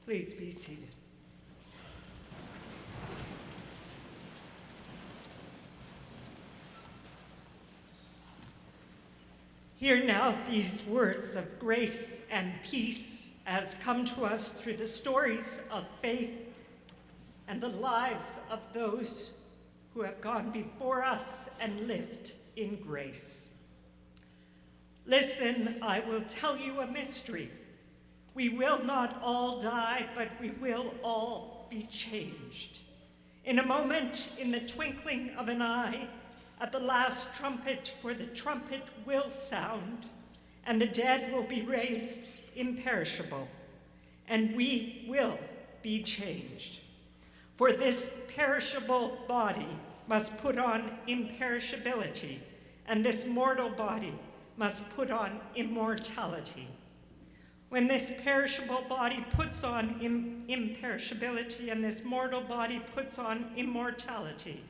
Please be seated. Hear now these words of grace and peace as come to us through the stories of faith and the lives of those who have gone before us and lived in grace. Listen, I will tell you a mystery. We will not all die, but we will all be changed. In a moment, in the twinkling of an eye, at the last trumpet, for the trumpet will sound, and the dead will be raised imperishable, and we will be changed. For this perishable body must put on imperishability, and this mortal body must put on immortality. When this perishable body puts on imperishability and this mortal body puts on immortality,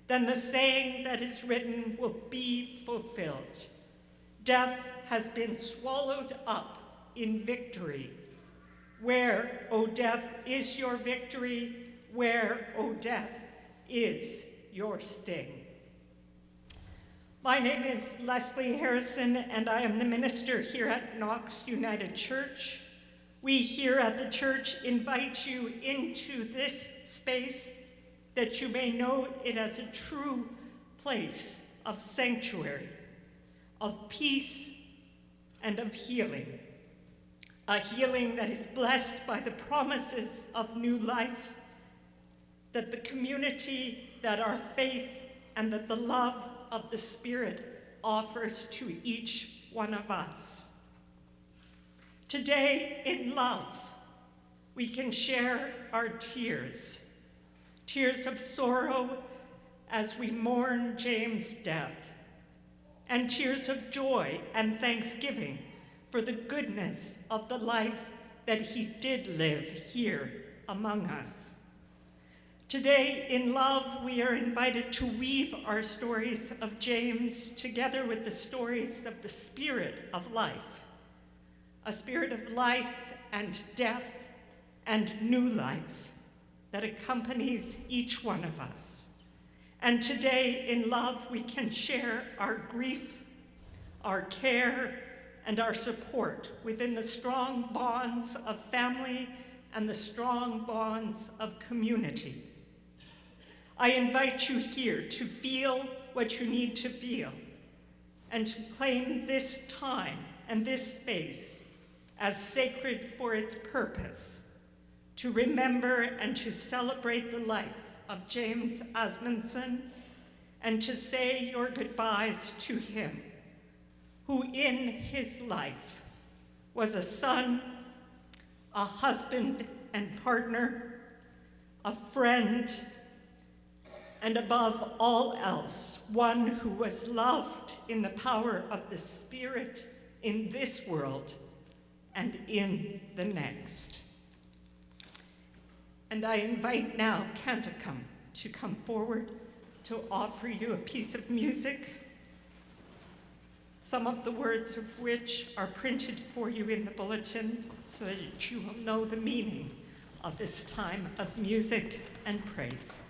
then the saying that is written will be fulfilled. Death has been swallowed up in victory. Where, O death, is your victory? Where, O death, is your sting? My name is Leslie Harrison, and I am the minister here at Knox United Church. We here at the church invite you into this space that you may know it as a true place of sanctuary, of peace, and of healing. A healing that is blessed by the promises of new life, that the community, that our faith, and that the love of the Spirit offers to each one of us. Today, in love, we can share our tears, tears of sorrow as we mourn Jaimz's death, and tears of joy and thanksgiving for the goodness of the life that he did live here among us. Today, in love, we are invited to weave our stories of Jaimz together with the stories of the spirit of life, a spirit of life and death and new life that accompanies each one of us. And today, in love, we can share our grief, our care, and our support within the strong bonds of family and the strong bonds of community. I invite you here to feel what you need to feel and to claim this time and this space as sacred for its purpose, to remember and to celebrate the life of Jaimz Asmundson and to say your goodbyes to him, who in his life was a son, a husband and partner, a friend, and above all else, one who was loved in the power of the Spirit in this world and in the next. And I invite now Canticum to come forward to offer you a piece of music, some of the words of which are printed for you in the bulletin so that you will know the meaning of this time of music and praise.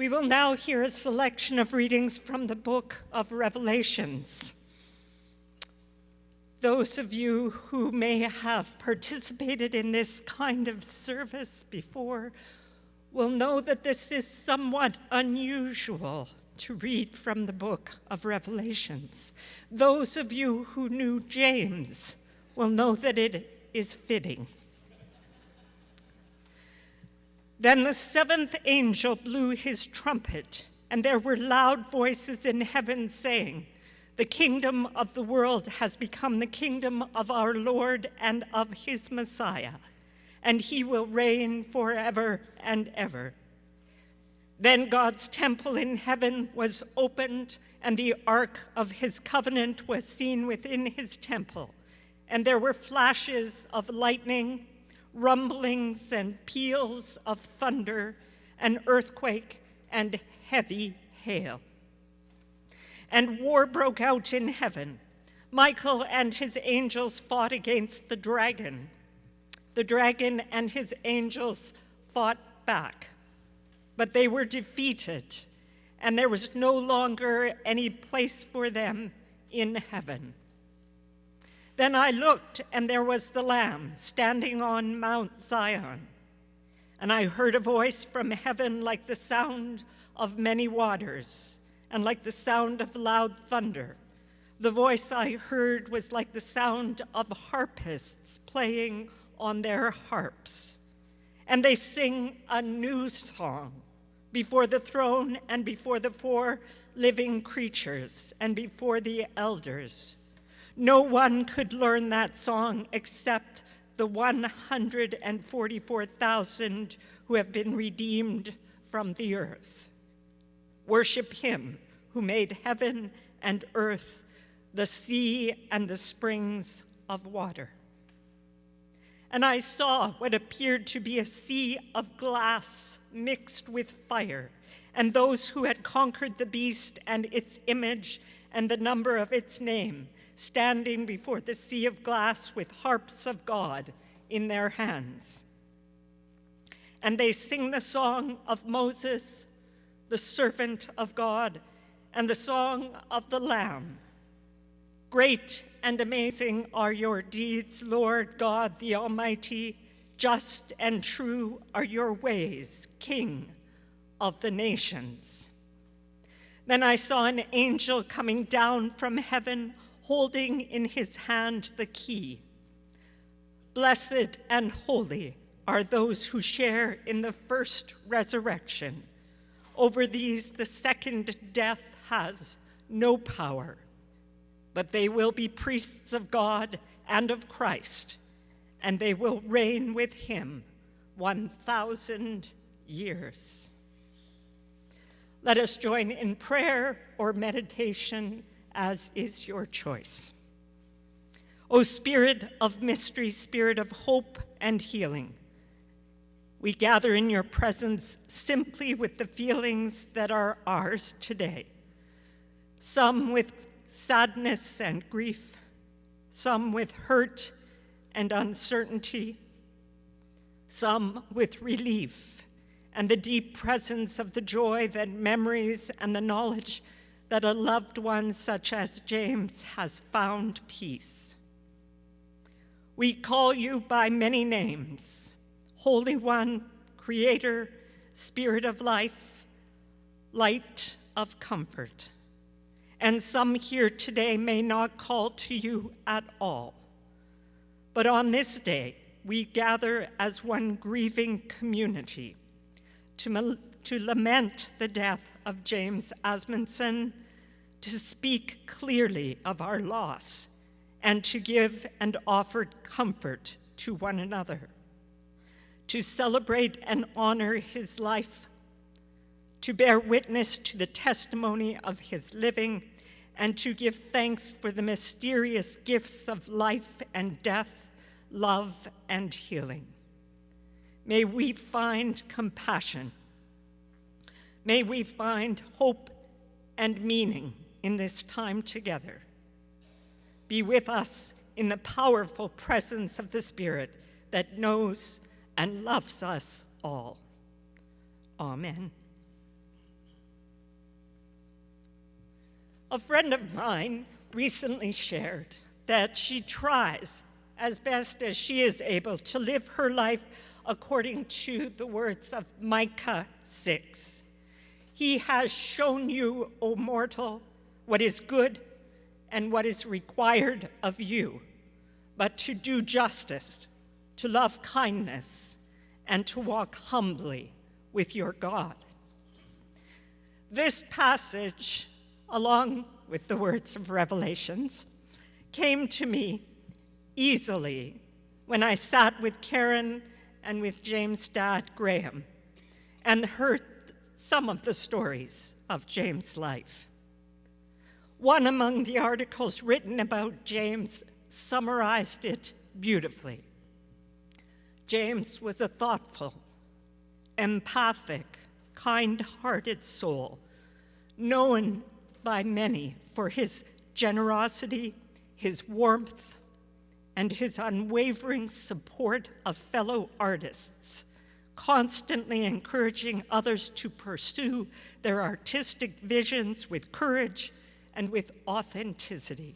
We will now hear a selection of readings from the book of Revelations. Those of you who may have participated in this kind of service before will know that this is somewhat unusual to read from the book of Revelations. Those of you who knew James will know that it is fitting. Then the seventh angel blew his trumpet, and there were loud voices in heaven saying, "The kingdom of the world has become the kingdom of our Lord and of his Messiah, and he will reign forever and ever." Then God's temple in heaven was opened, and the ark of his covenant was seen within his temple, and there were flashes of lightning, rumblings and peals of thunder, an earthquake, and heavy hail. And war broke out in heaven. Michael and his angels fought against the dragon. The dragon and his angels fought back, but they were defeated, and there was no longer any place for them in heaven. Then I looked, and there was the Lamb standing on Mount Zion. And I heard a voice from heaven like the sound of many waters, and like the sound of loud thunder. The voice I heard was like the sound of harpists playing on their harps. And they sing a new song before the throne and before the 4 living creatures and before the elders. No one could learn that song except the 144,000 who have been redeemed from the earth. Worship him who made heaven and earth, the sea and the springs of water. And I saw what appeared to be a sea of glass mixed with fire, and those who had conquered the beast and its image and the number of its name, standing before the sea of glass with harps of God in their hands. And they sing the song of Moses, the servant of God, and the song of the Lamb. Great and amazing are your deeds, Lord God the Almighty. Just and true are your ways, King of the nations. Then I saw an angel coming down from heaven, holding in his hand the key. Blessed and holy are those who share in the first resurrection. Over these the second death has no power, but they will be priests of God and of Christ, and they will reign with him 1,000 years. Let us join in prayer or meditation, as is your choice. O Spirit of mystery, Spirit of hope and healing, we gather in your presence simply with the feelings that are ours today. Some with sadness and grief, some with hurt and uncertainty, some with relief and the deep presence of the joy that memories and the knowledge that a loved one such as James has found peace. We call you by many names: Holy One, Creator, Spirit of Life, Light of Comfort. And some here today may not call to you at all. But on this day, we gather as one grieving community to lament the death of Jaimz Asmundson, to speak clearly of our loss, and to give and offer comfort to one another, to celebrate and honor his life, to bear witness to the testimony of his living, and to give thanks for the mysterious gifts of life and death, love and healing. May we find compassion. May we find hope and meaning in this time together. Be with us in the powerful presence of the Spirit that knows and loves us all. Amen. A friend of mine recently shared that she tries as best as she is able to live her life according to the words of Micah 6. He has shown you, O mortal, what is good and what is required of you, but to do justice, to love kindness, and to walk humbly with your God. This passage, along with the words of Revelations, came to me easily when I sat with Karen and with James' dad, Graham, and heard some of the stories of James' life. One among the articles written about James summarized it beautifully. James was a thoughtful, empathic, kind-hearted soul, known by many for his generosity, his warmth, and his unwavering support of fellow artists, constantly encouraging others to pursue their artistic visions with courage and with authenticity.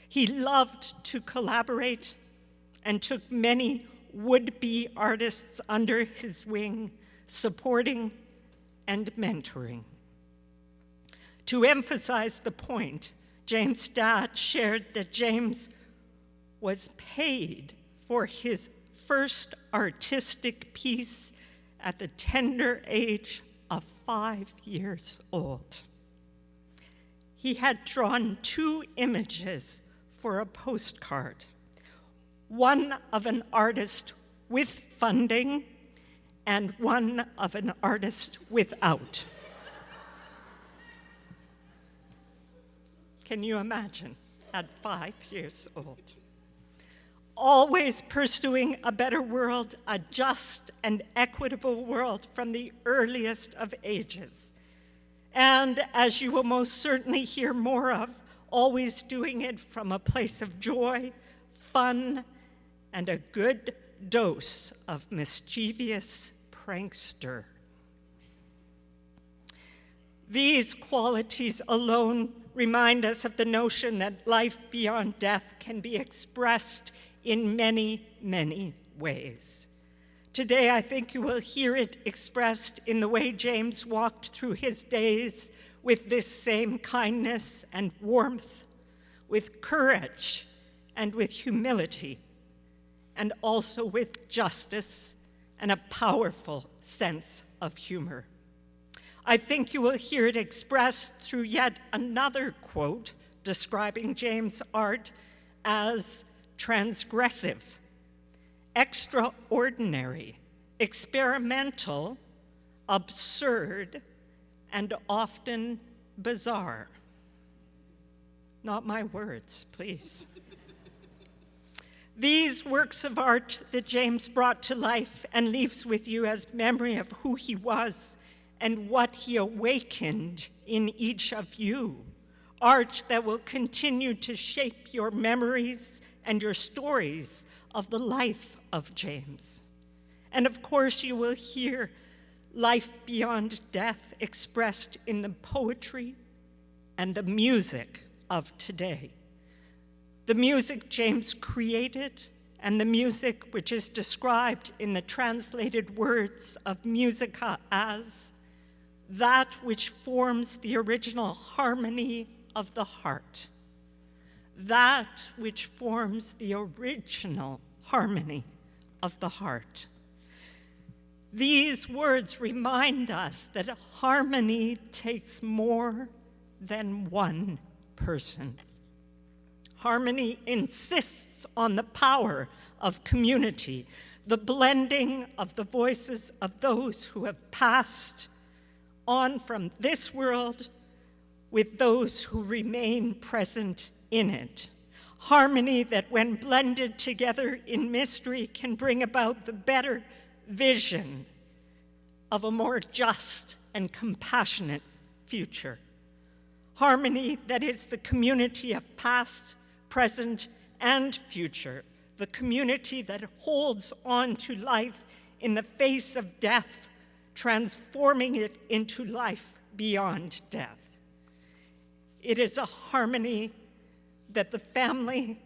He loved to collaborate and took many would-be artists under his wing, supporting and mentoring. To emphasize the point, James' dad shared that James was paid for his first artistic piece at the tender age of 5 years old. He had drawn 2 images for a postcard, one of an artist with funding and one of an artist without. Can you imagine at 5 years old? Always pursuing a better world, a just and equitable world from the earliest of ages. And as you will most certainly hear more of, always doing it from a place of joy, fun, and a good dose of mischievous prankster. These qualities alone remind us of the notion that life beyond death can be expressed in many, many ways. Today, I think you will hear it expressed in the way James walked through his days with this same kindness and warmth, with courage and with humility, and also with justice and a powerful sense of humor. I think you will hear it expressed through yet another quote describing James' art as transgressive, extraordinary, experimental, absurd, and often bizarre. Not my words, please. These works of art that James brought to life and leaves with you as memory of who he was and what he awakened in each of you. Art that will continue to shape your memories and your stories of the life of James. And of course, you will hear life beyond death expressed in the poetry and the music of today. The music James created and the music which is described in the translated words of Musica as that which forms the original harmony of the heart. That which forms the original harmony of the heart. These words remind us that harmony takes more than one person. Harmony insists on the power of community, the blending of the voices of those who have passed on from this world with those who remain present in it. Harmony that, when blended together in mystery, can bring about the better vision of a more just and compassionate future. Harmony that is the community of past, present, and future, the community that holds on to life in the face of death, transforming it into life beyond death. it is a harmony that the family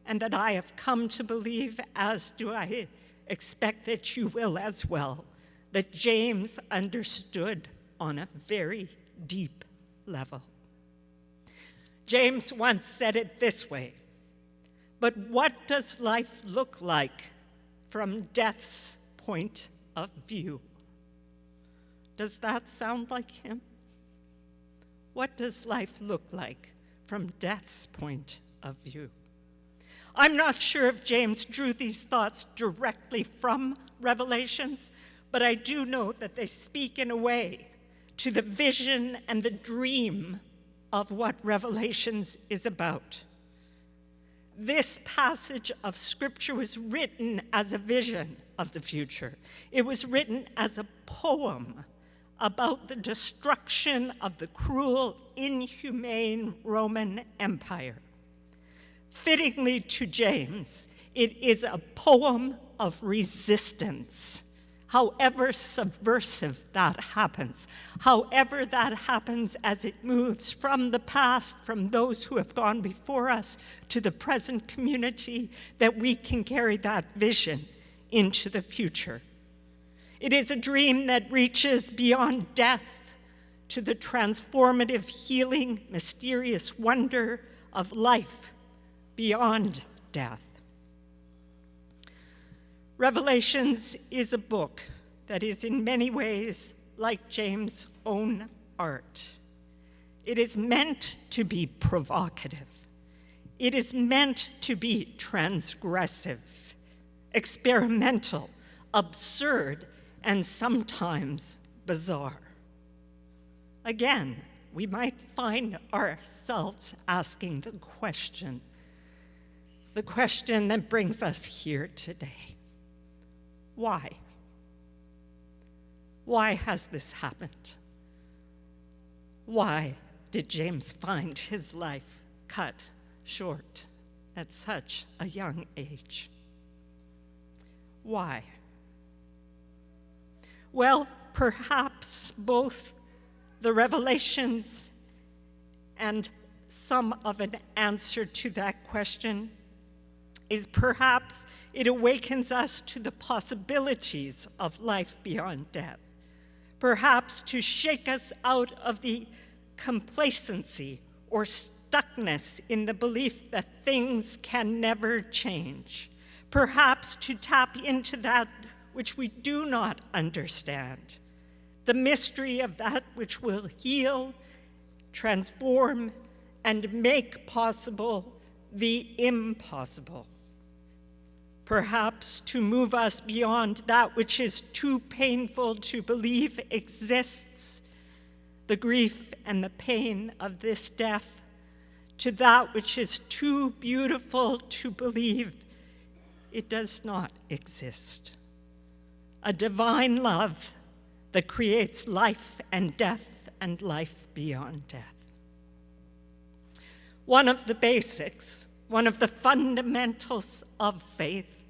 and that I have come to believe, as do I expect that you will as well, that Jaimz understood on a very deep level. Jaimz once said it this way, "But what does life look like from death's point of view?" Does that sound like him? What does life look like from death's point of view? I'm not sure if Jaimz drew these thoughts directly from Revelations, but I do know that they speak in a way to the vision and the dream of what Revelations is about. This passage of Scripture was written as a vision of the future. It was written as a poem about the destruction of the cruel, inhumane Roman Empire. Fittingly to Jaimz, it is a poem of resistance, however subversive that happens, however that happens as it moves from the past, from those who have gone before us, to the present community, that we can carry that vision into the future. It is a dream that reaches beyond death to the transformative, healing, mysterious wonder of life beyond death. Revelations is a book that is in many ways like Jaimz' own art. It is meant to be provocative. It is meant to be transgressive, experimental, absurd, and sometimes bizarre. Again, we might find ourselves asking the question that brings us here today. Why? Why has this happened? Why did Jaimz find his life cut short at such a young age? Why? Well, perhaps both the Revelations and some of an answer to that question is perhaps it awakens us to the possibilities of life beyond death, perhaps to shake us out of the complacency or stuckness in the belief that things can never change, perhaps to tap into that which we do not understand, the mystery of that which will heal, transform, and make possible the impossible. Perhaps to move us beyond that which is too painful to believe exists, the grief and the pain of this death, to that which is too beautiful to believe it does not exist. A divine love that creates life and life beyond death. One of the basics, one of the fundamentals of faith,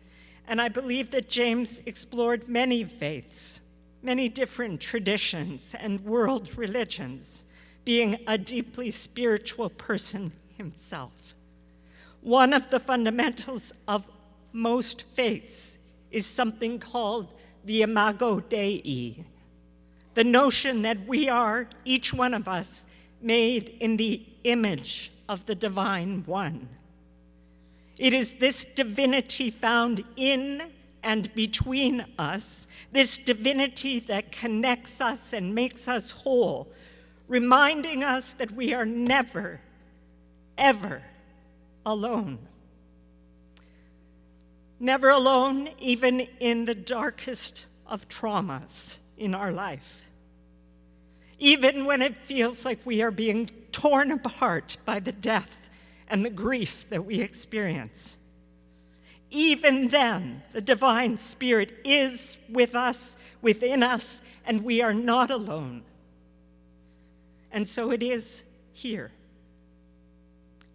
and I believe that Jaimz explored many faiths, many different traditions and world religions, being a deeply spiritual person himself. One of the fundamentals of most faiths is something called the imago Dei, the notion that we are, each one of us, made in the image of the Divine One. It is this divinity found in and between us, this divinity that connects us and makes us whole, reminding us that we are never, ever alone. Never alone, even in the darkest of traumas in our life. Even when it feels like we are being torn apart by the death and the grief that we experience. Even then, the divine spirit is with us, within us, and we are not alone. And so it is here,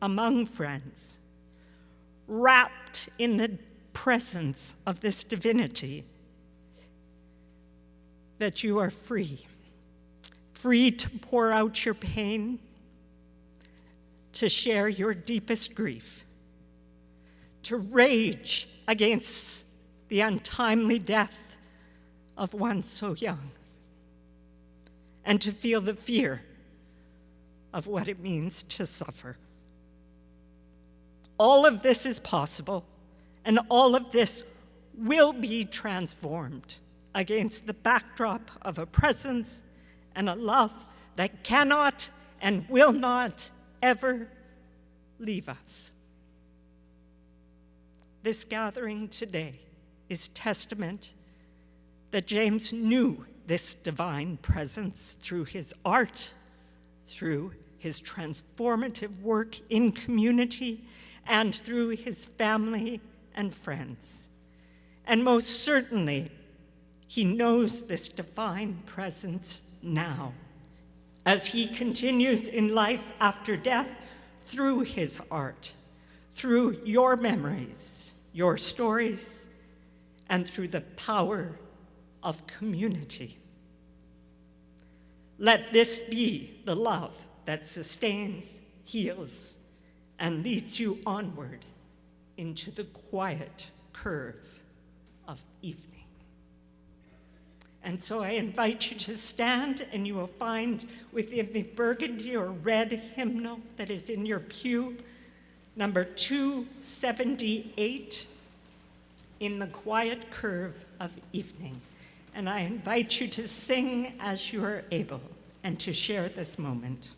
among friends, wrapped in the presence of this divinity, that you are free to pour out your pain, to share your deepest grief, to rage against the untimely death of one so young, and to feel the fear of what it means to suffer. All of this is possible, and all of this will be transformed against the backdrop of a presence and a love that cannot and will not ever leave us. This gathering today is testament that Jaimz knew this divine presence through his art, through his transformative work in community, and through his family and friends. And most certainly, he knows this divine presence now, as he continues in life after death through his art, through your memories, your stories, and through the power of community. Let this be the love that sustains, heals, and leads you onward into the quiet curve of evening. And so I invite you to stand, and you will find within the burgundy or red hymnal that is in your pew, number 278, in the quiet curve of evening. And I invite you to sing as you are able and to share this moment.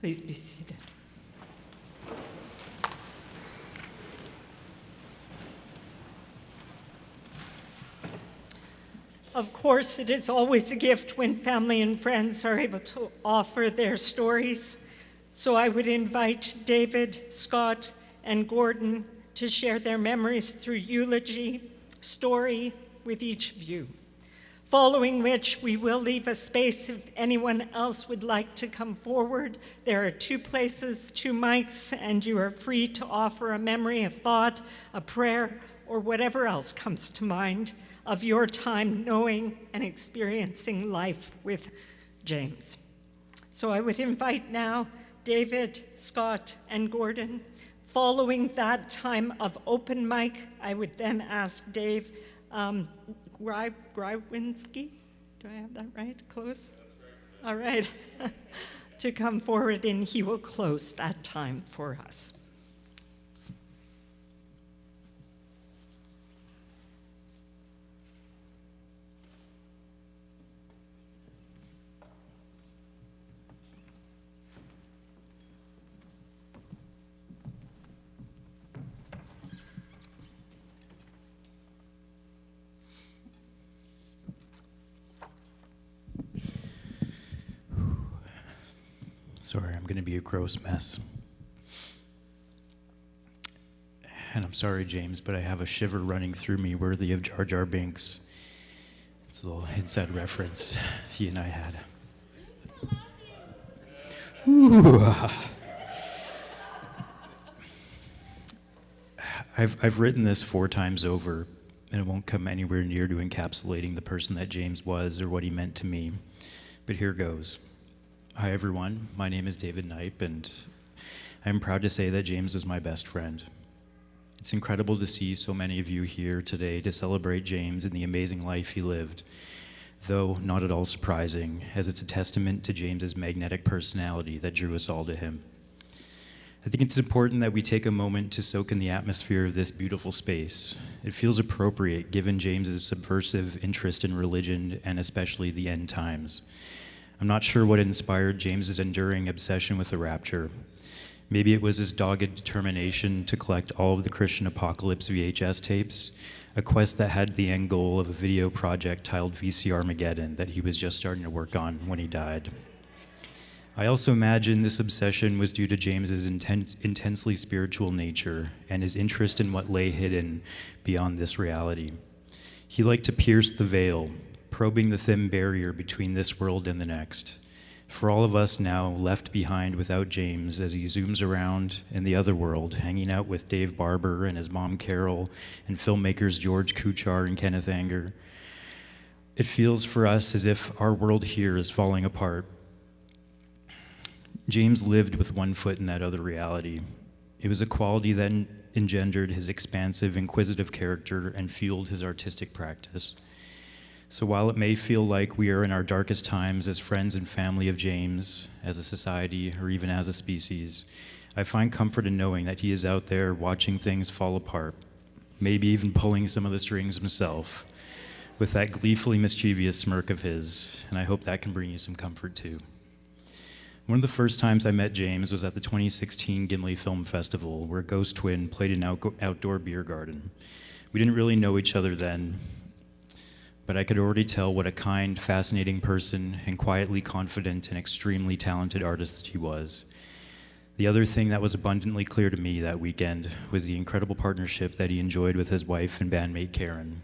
Please be seated. Of course, it is always a gift when family and friends are able to offer their stories. So I would invite David, Scott, and Gordon to share their memories through eulogy, story with each of you. Following which, we will leave a space if anyone else would like to come forward. There are 2 places, 2 mics, and you are free to offer a memory, a thought, a prayer, or whatever else comes to mind of your time knowing and experiencing life with Jaimz. So I would invite now David, Scott, and Gordon. Following that time of open mic, I would then ask Dave Grywinski, do I have that right? Close? All right. To come forward, and he will close that time for us. Sorry, I'm going to be a gross mess. And I'm sorry, Jaimz, but I have a shiver running through me worthy of Jar Jar Binks. It's a little inside reference he and I had. Ooh. I've written this 4 times over, and it won't come anywhere near to encapsulating the person that Jaimz was or what he meant to me. But here goes. Hi, everyone. My name is David Knipe, and I'm proud to say that Jaimz was my best friend. It's incredible to see so many of you here today to celebrate Jaimz and the amazing life he lived, though not at all surprising, as it's a testament to Jaimz's magnetic personality that drew us all to him. I think it's important that we take a moment to soak in the atmosphere of this beautiful space. It feels appropriate given Jaimz's subversive interest in religion and especially the end times. I'm not sure what inspired Jaimz's enduring obsession with the rapture. Maybe it was his dogged determination to collect all of the Christian Apocalypse VHS tapes, a quest that had the end goal of a video project titled VCR Armageddon that he was just starting to work on when he died. I also imagine this obsession was due to Jaimz's intensely spiritual nature and his interest in what lay hidden beyond this reality. He liked to pierce the veil, probing the thin barrier between this world and the next. For all of us now left behind without Jaimz as he zooms around in the other world, hanging out with Dave Barber and his mom Carol and filmmakers George Kuchar and Kenneth Anger, it feels for us as if our world here is falling apart. Jaimz lived with one foot in that other reality. It was a quality that engendered his expansive, inquisitive character and fueled his artistic practice. So while it may feel like we are in our darkest times as friends and family of Jaimz, as a society, or even as a species, I find comfort in knowing that he is out there watching things fall apart, maybe even pulling some of the strings himself, with that gleefully mischievous smirk of his, and I hope that can bring you some comfort too. One of the first times I met Jaimz was at the 2016 Gimli Film Festival, where Ghost Twin played an outdoor beer garden. We didn't really know each other then, but I could already tell what a kind, fascinating person and quietly confident and extremely talented artist he was. The other thing that was abundantly clear to me that weekend was the incredible partnership that he enjoyed with his wife and bandmate Karen.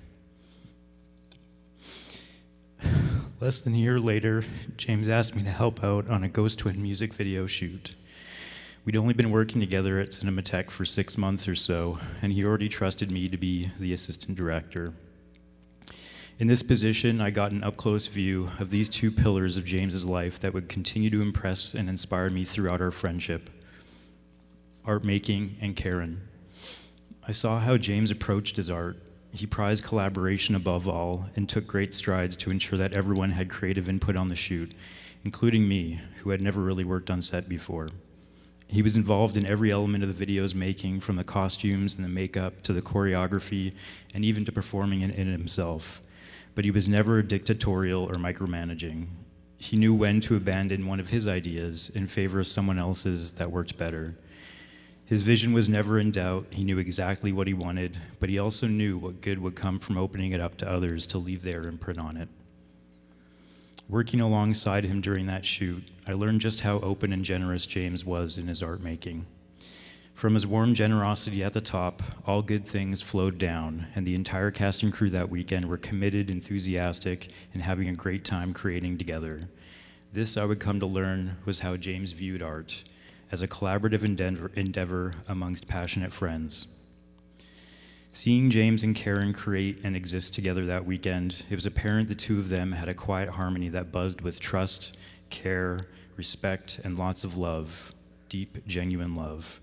Less than a year later, Jaimz asked me to help out on a Ghost Twin music video shoot. We'd only been working together at Cinematheque for 6 months or so, and he already trusted me to be the assistant director. In this position, I got an up-close view of these 2 pillars of Jaimz's life that would continue to impress and inspire me throughout our friendship: art making and Karen. I saw how Jaimz approached his art. He prized collaboration above all and took great strides to ensure that everyone had creative input on the shoot, including me, who had never really worked on set before. He was involved in every element of the video's making, from the costumes and the makeup to the choreography and even to performing in it himself. But he was never dictatorial or micromanaging. He knew when to abandon one of his ideas in favor of someone else's that worked better. His vision was never in doubt. He knew exactly what he wanted, but he also knew what good would come from opening it up to others to leave their imprint on it. Working alongside him during that shoot, I learned just how open and generous Jaimz was in his art making. From his warm generosity at the top, all good things flowed down, and the entire cast and crew that weekend were committed, enthusiastic, and having a great time creating together. This, I would come to learn, was how Jaimz viewed art, as a collaborative endeavor amongst passionate friends. Seeing Jaimz and Karen create and exist together that weekend, it was apparent the two of them had a quiet harmony that buzzed with trust, care, respect, and lots of love, deep, genuine love.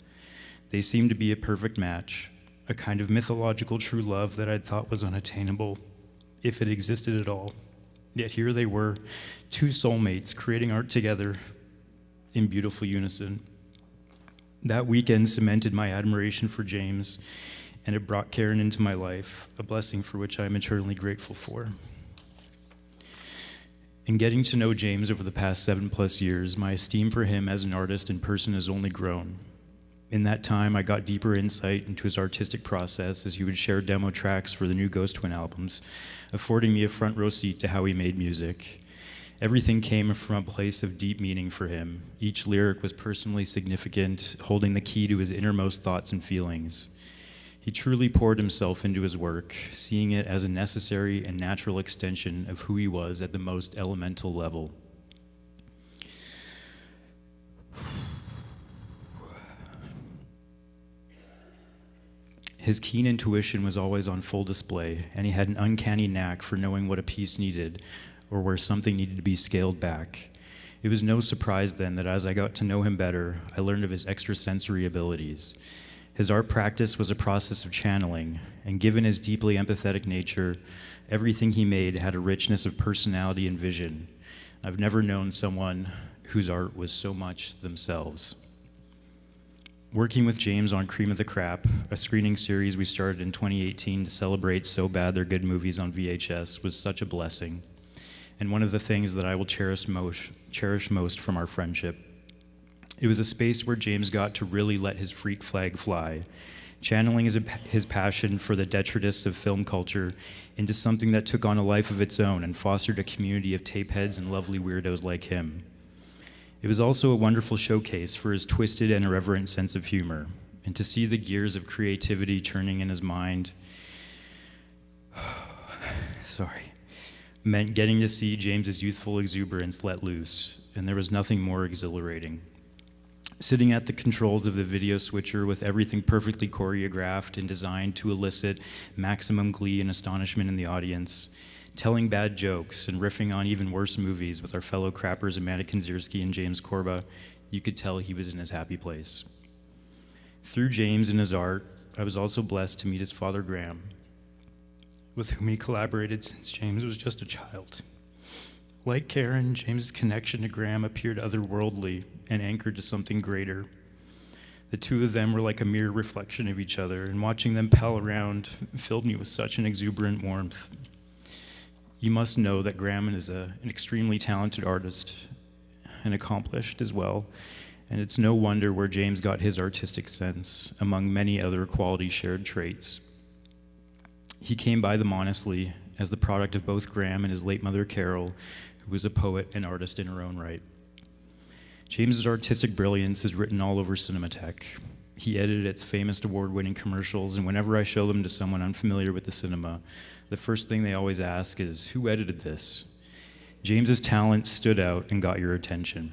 They seemed to be a perfect match, a kind of mythological true love that I'd thought was unattainable, if it existed at all. Yet here they were, two soulmates creating art together in beautiful unison. That weekend cemented my admiration for Jaimz, and it brought Karen into my life, a blessing for which I am eternally grateful for. In getting to know Jaimz over the past 7+ years, my esteem for him as an artist and person has only grown. In that time, I got deeper insight into his artistic process as he would share demo tracks for the new Ghost Twin albums, affording me a front row seat to how he made music. Everything came from a place of deep meaning for him. Each lyric was personally significant, holding the key to his innermost thoughts and feelings. He truly poured himself into his work, seeing it as a necessary and natural extension of who he was at the most elemental level. His keen intuition was always on full display, and he had an uncanny knack for knowing what a piece needed or where something needed to be scaled back. It was no surprise then that as I got to know him better, I learned of his extrasensory abilities. His art practice was a process of channeling, and given his deeply empathetic nature, everything he made had a richness of personality and vision. I've never known someone whose art was so much themselves. Working with Jaimz on Cream of the Crap, a screening series we started in 2018 to celebrate So Bad They're Good movies on VHS, was such a blessing, and one of the things that I will cherish most from our friendship. It was a space where Jaimz got to really let his freak flag fly, channeling his passion for the detritus of film culture into something that took on a life of its own and fostered a community of tapeheads and lovely weirdos like him. It was also a wonderful showcase for his twisted and irreverent sense of humor, and to see the gears of creativity turning in his mind, meant getting to see Jaimz's youthful exuberance let loose, and there was nothing more exhilarating. Sitting at the controls of the video switcher with everything perfectly choreographed and designed to elicit maximum glee and astonishment in the audience, telling bad jokes and riffing on even worse movies with our fellow crappers Amanda Kinzierski and James Corba, you could tell he was in his happy place. Through Jaimz and his art, I was also blessed to meet his father Graham, with whom he collaborated since Jaimz was just a child. Like Karen, Jaimz's connection to Graham appeared otherworldly and anchored to something greater. The two of them were like a mirror reflection of each other, and watching them pal around filled me with such an exuberant warmth. You must know that Graham is an extremely talented artist and accomplished as well, and it's no wonder where Jaimz got his artistic sense, among many other quality shared traits. He came by them honestly, as the product of both Graham and his late mother Carol, who was a poet and artist in her own right. Jaimz's artistic brilliance is written all over Cinematheque. He edited its famous award-winning commercials, and whenever I show them to someone unfamiliar with the cinema, the first thing they always ask is, who edited this? Jaimz's talent stood out and got your attention.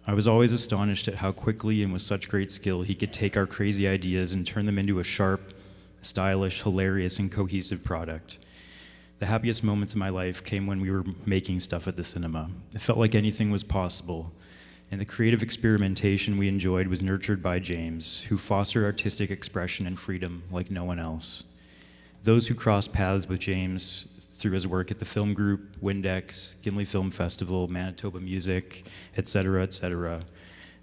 I was always astonished at how quickly and with such great skill he could take our crazy ideas and turn them into a sharp, stylish, hilarious, and cohesive product. The happiest moments of my life came when we were making stuff at the cinema. It felt like anything was possible, and the creative experimentation we enjoyed was nurtured by Jaimz, who fostered artistic expression and freedom like no one else. Those who crossed paths with Jaimz through his work at the Film Group, Windex, Gimli Film Festival, Manitoba Music, etc.,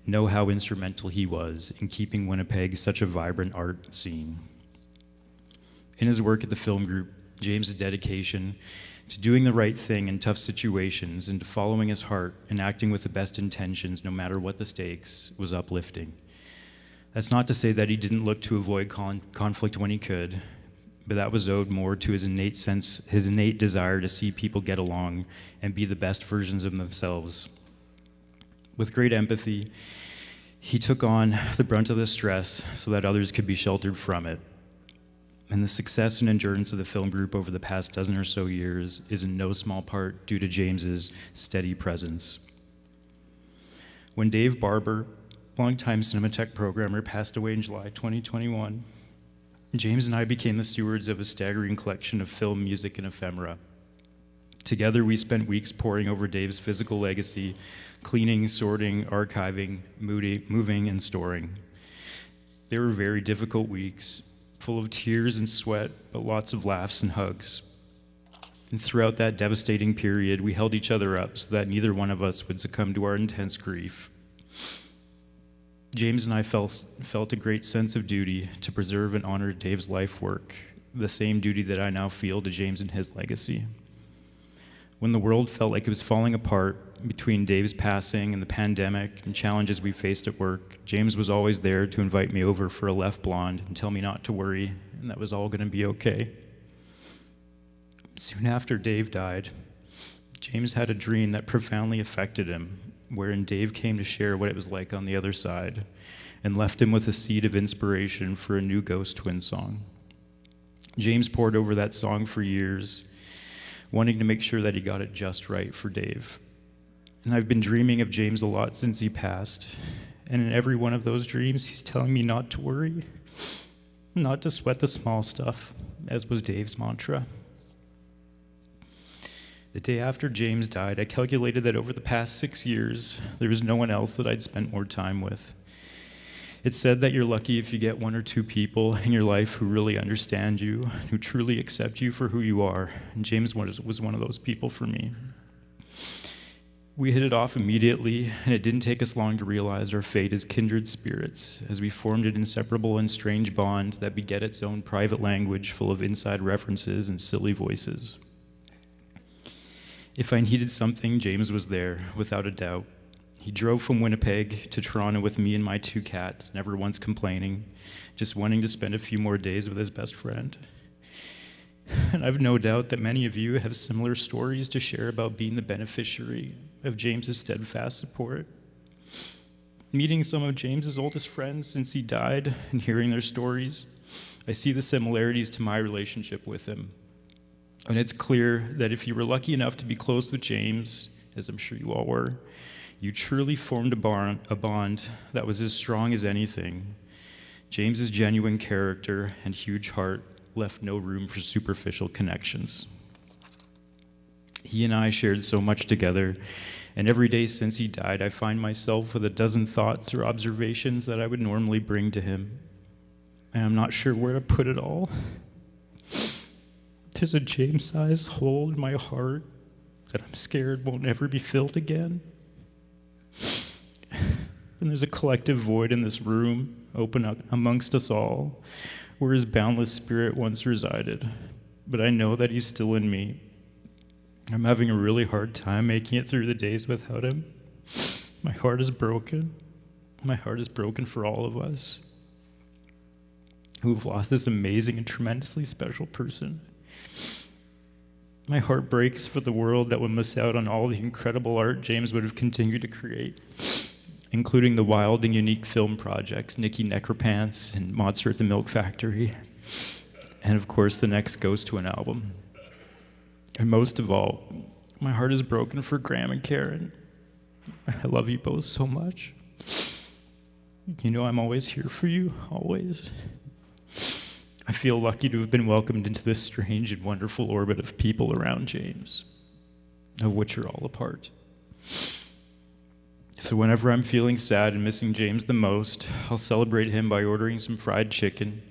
know how instrumental he was in keeping Winnipeg such a vibrant art scene. In his work at the Film Group, Jaimz's dedication to doing the right thing in tough situations and to following his heart and acting with the best intentions no matter what the stakes was uplifting. That's not to say that he didn't look to avoid conflict when he could, but that was owed more to his innate desire to see people get along and be the best versions of themselves. With great empathy, he took on the brunt of the stress so that others could be sheltered from it. And the success and endurance of the film group over the past dozen or so years is in no small part due to Jaimz's steady presence. When Dave Barber, longtime Cinematheque programmer, passed away in July 2021, Jaimz and I became the stewards of a staggering collection of film, music, and ephemera. Together, we spent weeks poring over Dave's physical legacy, cleaning, sorting, archiving, moving, and storing. They were very difficult weeks, full of tears and sweat, but lots of laughs and hugs. And throughout that devastating period, we held each other up so that neither one of us would succumb to our intense grief. Jaimz and I felt a great sense of duty to preserve and honor Dave's life work, the same duty that I now feel to Jaimz and his legacy. When the world felt like it was falling apart between Dave's passing and the pandemic and challenges we faced at work, Jaimz was always there to invite me over for a left blonde and tell me not to worry, and that was all going to be okay. Soon after Dave died, Jaimz had a dream that profoundly affected him, wherein Dave came to share what it was like on the other side and left him with a seed of inspiration for a new Ghost Twin song. Jaimz pored over that song for years, wanting to make sure that he got it just right for Dave. And I've been dreaming of Jaimz a lot since he passed. And in every one of those dreams, he's telling me not to worry, not to sweat the small stuff, as was Dave's mantra. The day after Jaimz died, I calculated that over the past 6 years, there was no one else that I'd spent more time with. It's said that you're lucky if you get 1 or 2 people in your life who really understand you, who truly accept you for who you are, and Jaimz was one of those people for me. We hit it off immediately, and it didn't take us long to realize our fate as kindred spirits, as we formed an inseparable and strange bond that beget its own private language full of inside references and silly voices. If I needed something, Jaimz was there, without a doubt. He drove from Winnipeg to Toronto with me and my 2 cats, never once complaining, just wanting to spend a few more days with his best friend. And I've no doubt that many of you have similar stories to share about being the beneficiary of Jaimz's steadfast support. Meeting some of Jaimz's oldest friends since he died and hearing their stories, I see the similarities to my relationship with him. And it's clear that if you were lucky enough to be close with Jaimz, as I'm sure you all were, you truly formed a bond that was as strong as anything. Jaimz's genuine character and huge heart left no room for superficial connections. He and I shared so much together, and every day since he died, I find myself with a dozen thoughts or observations that I would normally bring to him, and I'm not sure where to put it all. There's a Jaimz-sized hole in my heart that I'm scared won't ever be filled again. And there's a collective void in this room, open up amongst us all, where his boundless spirit once resided. But I know that he's still in me. I'm having a really hard time making it through the days without him. My heart is broken. My heart is broken for all of us who've lost this amazing and tremendously special person. My heart breaks for the world that would miss out on all the incredible art Jaimz would have continued to create, including the wild and unique film projects, Nicky Necropants and Monster at the Milk Factory, and of course the next Ghost Twin album. And most of all, my heart is broken for Graham and Karen. I love you both so much. You know I'm always here for you, always. I feel lucky to have been welcomed into this strange and wonderful orbit of people around Jaimz, of which you're all a part. So whenever I'm feeling sad and missing Jaimz the most, I'll celebrate him by ordering some fried chicken,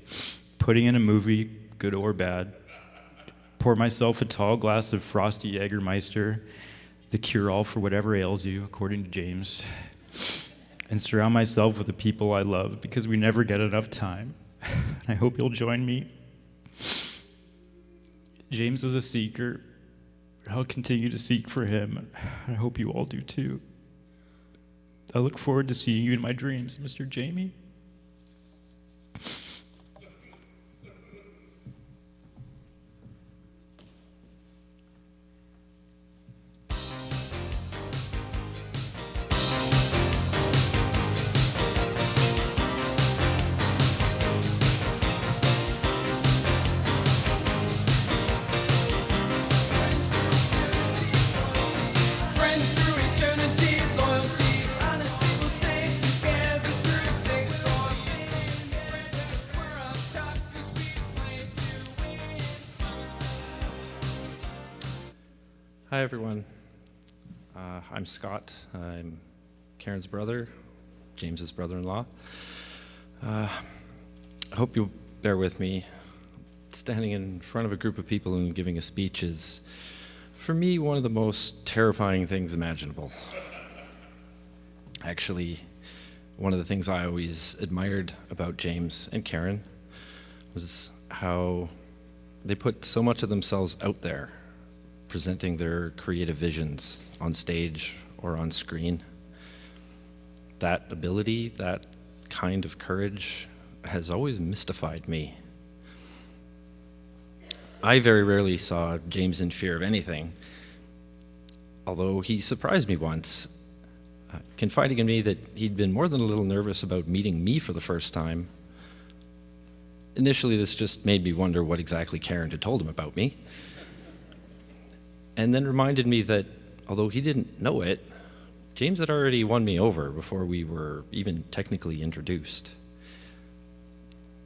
putting in a movie, good or bad, pour myself a tall glass of frosty Jägermeister, the cure-all for whatever ails you, according to Jaimz, and surround myself with the people I love, because we never get enough time. I hope you'll join me. Jaimz was a seeker. I'll continue to seek for him. I hope you all do too. I look forward to seeing you in my dreams, Mr. Jamie. Hi, everyone. I'm Scott. I'm Karen's brother, James's brother-in-law. I hope you'll bear with me. Standing in front of a group of people and giving a speech is, for me, one of the most terrifying things imaginable. Actually, one of the things I always admired about James and Karen was how they put so much of themselves out there, presenting their creative visions on stage or on screen. That ability, that kind of courage has always mystified me. I very rarely saw James in fear of anything, although he surprised me once, confiding in me that he'd been more than a little nervous about meeting me for the first time. Initially, this just made me wonder what exactly Karen had told him about me, and then reminded me that, although he didn't know it, James had already won me over before we were even technically introduced.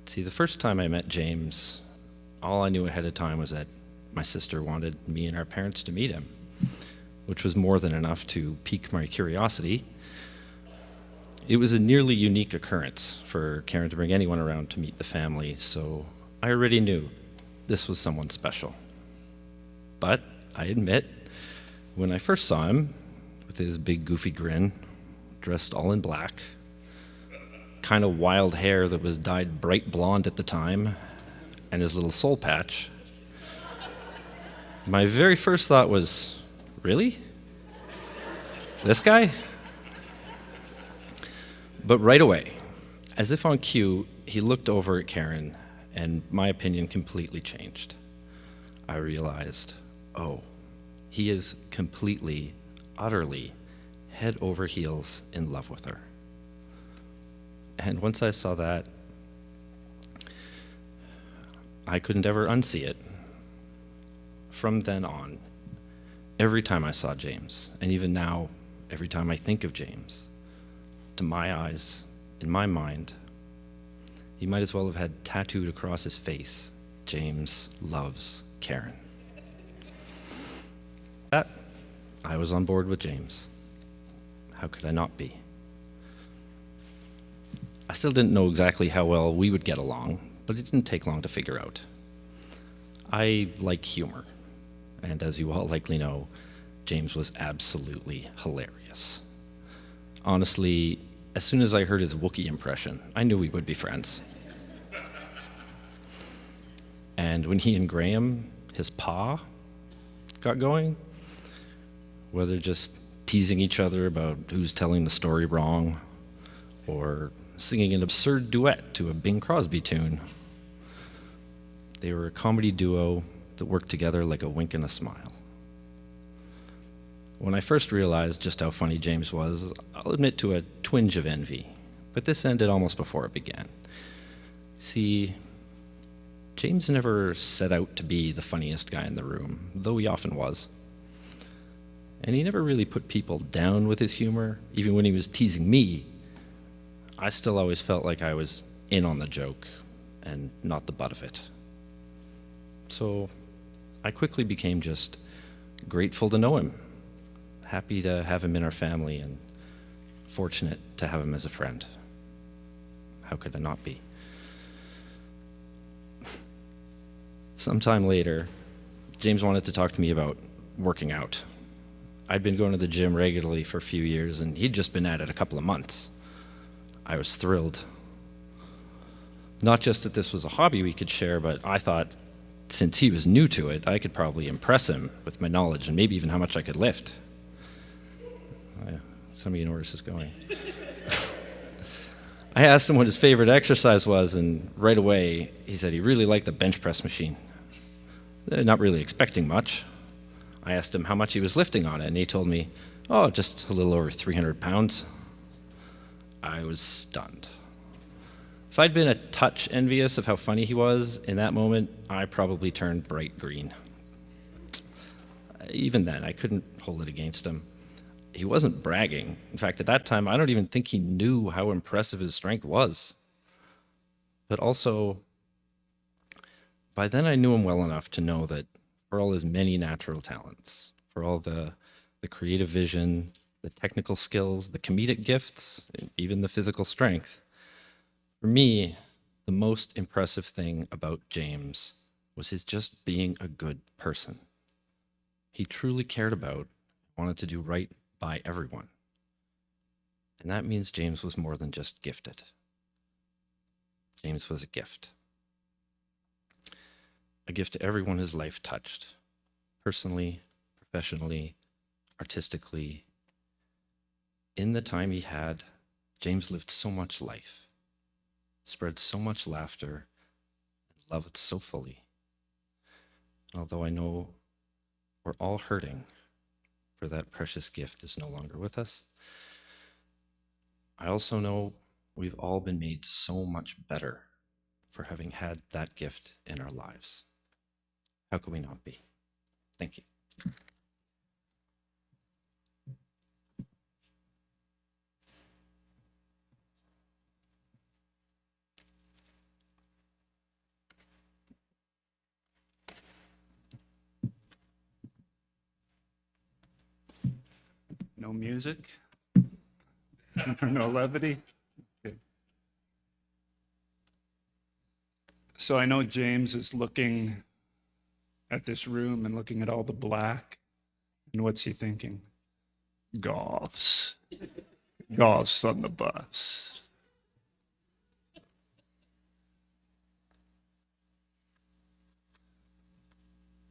See, the first time I met James, all I knew ahead of time was that my sister wanted me and our parents to meet him, which was more than enough to pique my curiosity. It was a nearly unique occurrence for Karen to bring anyone around to meet the family, so I already knew this was someone special. But I admit, when I first saw him, with his big goofy grin, dressed all in black, kind of wild hair that was dyed bright blonde at the time, and his little soul patch, my very first thought was, really? This guy? But right away, as if on cue, he looked over at Karen, and my opinion completely changed. I realized, oh, he is completely, utterly, head over heels in love with her. And once I saw that, I couldn't ever unsee it. From then on, every time I saw James, and even now, every time I think of James, to my eyes, in my mind, he might as well have had tattooed across his face, James loves Karen. That, I was on board with James. How could I not be? I still didn't know exactly how well we would get along, but it didn't take long to figure out. I like humor, and as you all likely know, James was absolutely hilarious. Honestly, as soon as I heard his Wookiee impression, I knew we would be friends. And when he and Graham, his pa, got going, whether just teasing each other about who's telling the story wrong, or singing an absurd duet to a Bing Crosby tune, they were a comedy duo that worked together like a wink and a smile. When I first realized just how funny James was, I'll admit to a twinge of envy, but this ended almost before it began. See, James never set out to be the funniest guy in the room, though he often was. And he never really put people down with his humor. Even when he was teasing me, I still always felt like I was in on the joke and not the butt of it. So I quickly became just grateful to know him, happy to have him in our family, and fortunate to have him as a friend. How could I not be? Sometime later, James wanted to talk to me about working out. I'd been going to the gym regularly for a few years, and he'd just been at it a couple of months. I was thrilled. Not just that this was a hobby we could share, but I thought, since he was new to it, I could probably impress him with my knowledge and maybe even how much I could lift. Oh, yeah. Some of you know where this is going. I asked him what his favorite exercise was, and right away he said he really liked the bench press machine. Not really expecting much. I asked him how much he was lifting on it, and he told me, oh, just a little over 300 pounds. I was stunned. If I'd been a touch envious of how funny he was in that moment, I probably turned bright green. Even then, I couldn't hold it against him. He wasn't bragging. In fact, at that time, I don't even think he knew how impressive his strength was. But also, by then I knew him well enough to know that for all his many natural talents, for all the creative vision, the technical skills, the comedic gifts, and even the physical strength, for me, the most impressive thing about Jaimz was his just being a good person. He truly cared about, wanted to do right by everyone. And that means Jaimz was more than just gifted. Jaimz was a gift. A gift to everyone his life touched, personally, professionally, artistically. In the time he had, Jaimz lived so much life, spread so much laughter, and loved so fully. Although I know we're all hurting for that precious gift is no longer with us, I also know we've all been made so much better for having had that gift in our lives. How could we not be? Thank you. No music? No levity? Okay. So I know Jaimz is looking at this room and looking at all the black. And what's he thinking? Goths. Goths on the bus.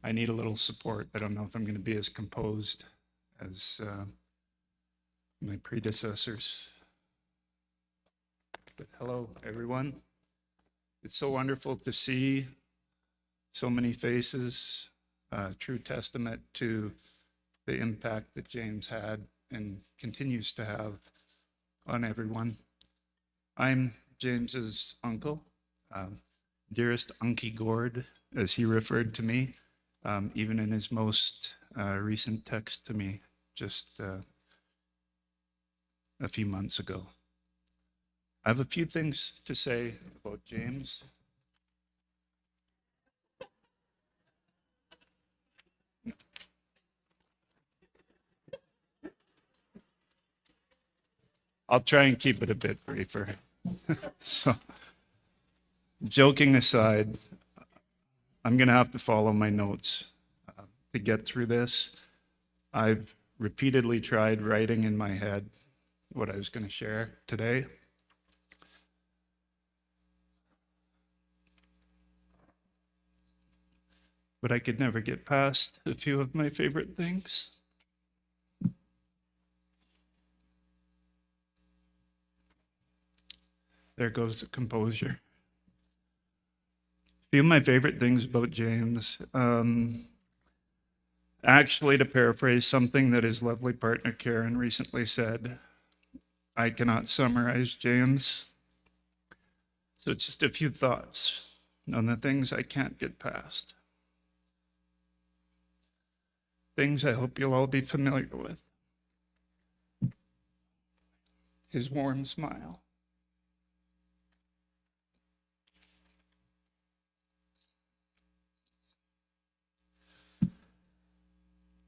I need a little support. I don't know if I'm going to be as composed as my predecessors. But hello, everyone. It's so wonderful to see so many faces, true testament to the impact that Jaimz had and continues to have on everyone. I'm Jaimz's uncle, dearest Unky Gord, as he referred to me, even in his most recent text to me just a few months ago. I have a few things to say about Jaimz. I'll try and keep it a bit briefer. So, joking aside, I'm going to have to follow my notes to get through this. I've repeatedly tried writing in my head what I was going to share today. But I could never get past a few of my favorite things. There goes the composure. A few of my favorite things about Jaimz. Actually, to paraphrase something that his lovely partner Karen recently said, I cannot summarize Jaimz. So it's just a few thoughts on the things I can't get past. Things I hope you'll all be familiar with. His warm smile.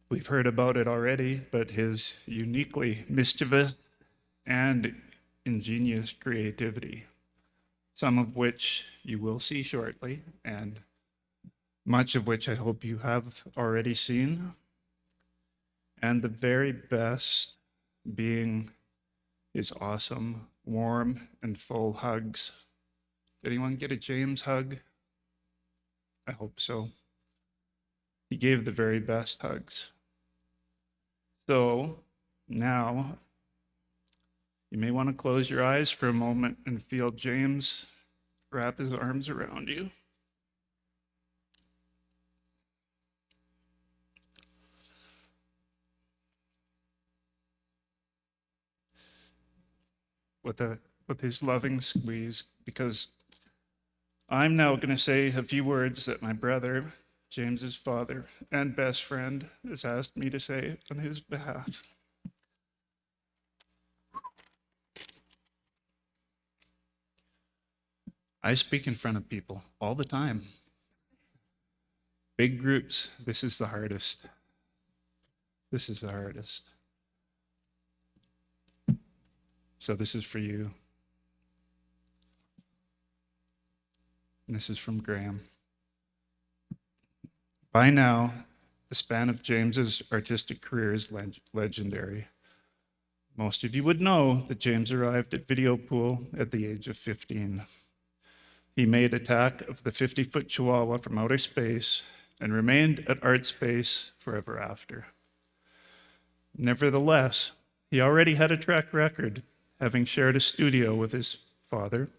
We've heard about it already, but his uniquely mischievous and ingenious creativity, some of which you will see shortly, and much of which I hope you have already seen. And the very best being his awesome, warm, and full hugs. Did anyone get a Jaimz hug? I hope so. He gave the very best hugs. So now You may want to close your eyes for a moment and feel James wrap his arms around you. With his loving squeeze, because I'm now going to say a few words that my brother, James's father and best friend, has asked me to say on his behalf. I speak in front of people all the time. Big groups, this is the hardest. This is the hardest. So this is for you. And this is from Graham. By now, the span of James's artistic career is legendary. Most of you would know that James arrived at Video Pool at the age of 15. He made Attack of the 50-Foot Chihuahua from Outer Space and remained at Art Space forever after. Nevertheless, he already had a track record, having shared a studio with his father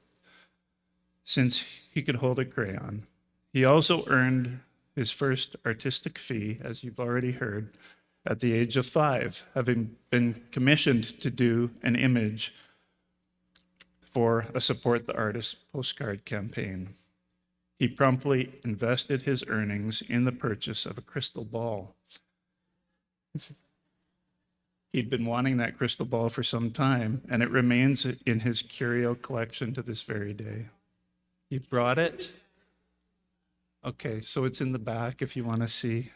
since he could hold a crayon. He also earned his first artistic fee, as you've already heard, at the age of 5, having been commissioned to do an image for a Support the Artist postcard campaign. He promptly invested his earnings in the purchase of a crystal ball. He'd been wanting that crystal ball for some time, and it remains in his curio collection to this very day. You brought it? Okay, so it's in the back if you want to see.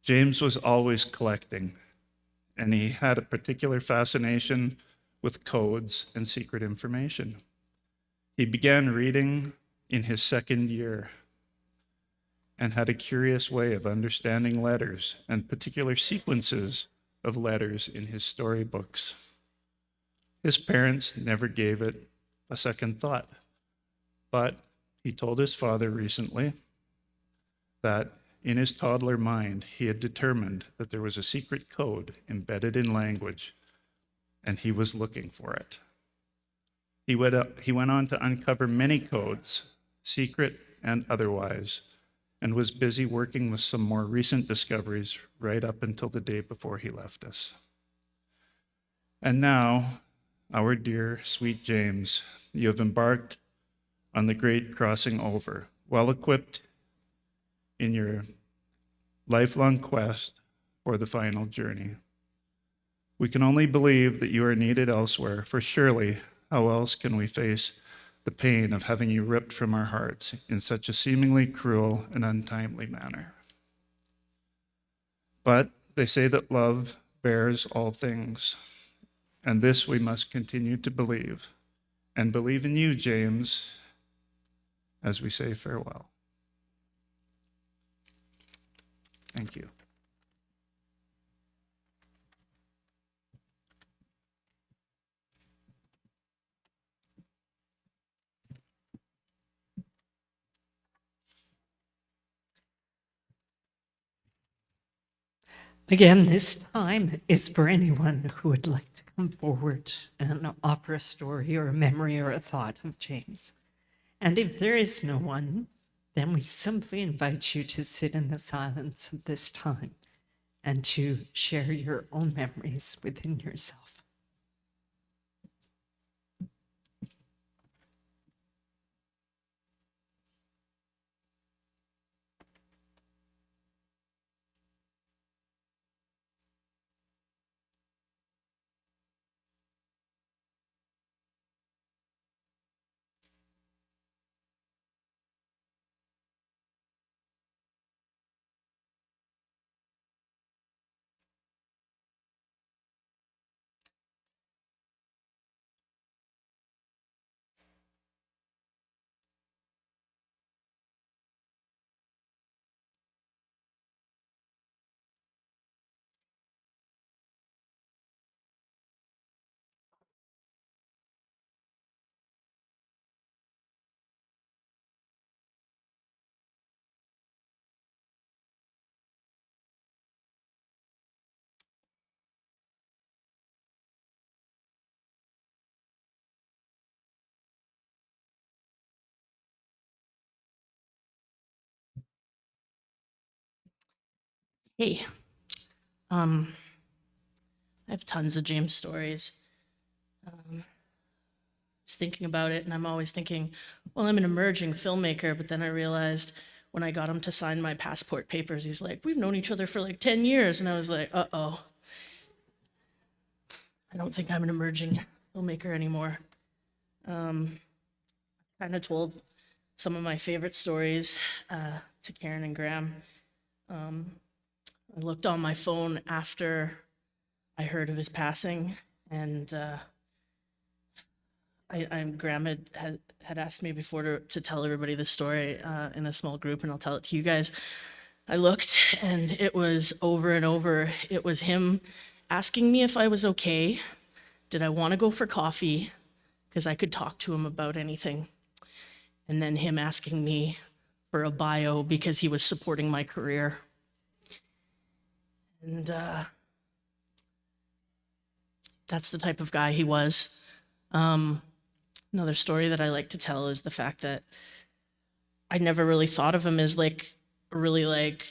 James was always collecting, and he had a particular fascination with codes and secret information. He began reading in his second year and had a curious way of understanding letters and particular sequences of letters in his storybooks. His parents never gave it a second thought, but he told his father recently that in his toddler mind, he had determined that there was a secret code embedded in language, and he was looking for it. He went on to uncover many codes, secret and otherwise, and was busy working with some more recent discoveries right up until the day before he left us. And now, our dear, sweet James, you have embarked on the great crossing over, well-equipped in your lifelong quest for the final journey. We can only believe that you are needed elsewhere, for surely, how else can we face the pain of having you ripped from our hearts in such a seemingly cruel and untimely manner? But they say that love bears all things, and this we must continue to believe, and believe in you, James, as we say farewell. Thank you. Again, this time is for anyone who would like to come forward and offer a story or a memory or a thought of James. And if there is no one, then we simply invite you to sit in the silence of this time and to share your own memories within yourself. Hey, I have tons of Jaimz stories. I was thinking about it, and I'm always thinking, well, I'm an emerging filmmaker, but then I realized when I got him to sign my passport papers, he's like, we've known each other for like 10 years. And I was like, uh-oh. I don't think I'm an emerging filmmaker anymore. Kind of told some of my favorite stories to Karen and Graham. I looked on my phone after I heard of his passing, and Graham had asked me before to tell everybody the story in a small group, and I'll tell it to you guys. I looked, and it was over and over. It was him asking me if I was okay. Did I want to go for coffee? Because I could talk to him about anything. And then him asking me for a bio because he was supporting my career. And that's the type of guy he was. Another story that I like to tell is the fact that I never really thought of him as like a really like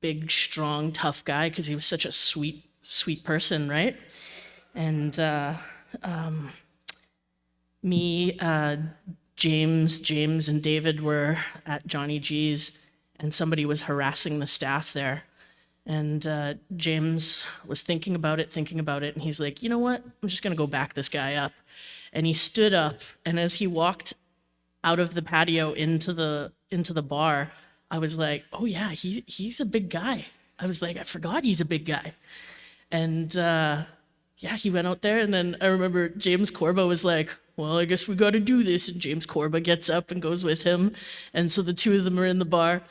big, strong, tough guy because he was such a sweet, sweet person, right? And me, James, and David were at Johnny G's, and somebody was harassing the staff there. And Jaimz was thinking about it, and he's like, you know what? I'm just gonna go back this guy up. And he stood up, and as he walked out of the patio into the bar, I was like, oh yeah, he's a big guy. I was like, I forgot he's a big guy. And yeah, he went out there, and then I remember James Corba was like, well, I guess we got to do this. And James Corba gets up and goes with him. And so the two of them are in the bar.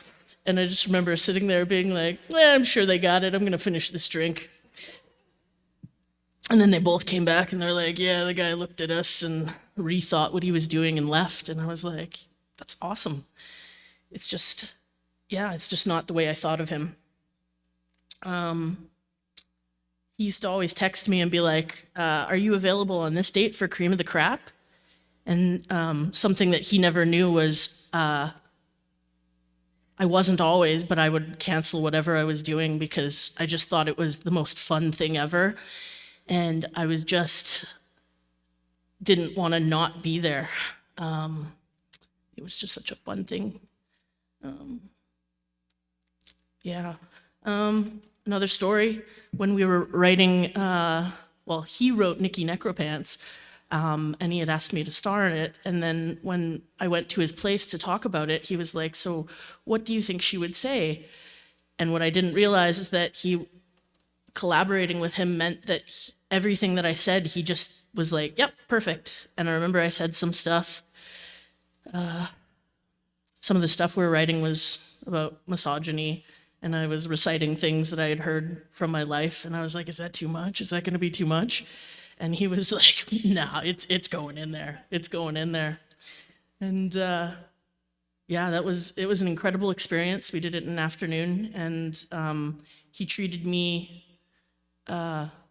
And I just remember sitting there being like, I'm sure they got it. I'm going to finish this drink. And then they both came back, and they're like, yeah, the guy looked at us and rethought what he was doing and left. And I was like, that's awesome. It's just, yeah, it's just not the way I thought of him. He used to always text me and be like, are you available on this date for Cream of the Crap? And something that he never knew was I wasn't always, but I would cancel whatever I was doing because I just thought it was the most fun thing ever. And I was just, didn't want to not be there. It was just such a fun thing. Yeah. Another story, when we were writing, well, he wrote Nikki Necropants, and he had asked me to star in it. And then when I went to his place to talk about it, he was like, so what do you think she would say? And what I didn't realize is that collaborating with him meant that everything that I said, he just was like, yep, perfect. And I remember I said some stuff. Some of the stuff we were writing was about misogyny, and I was reciting things that I had heard from my life, and I was like, is that too much? Is that going to be too much? And he was like, nah, it's going in there. It's going in there. And yeah, it was an incredible experience. We did it in an afternoon, and he treated me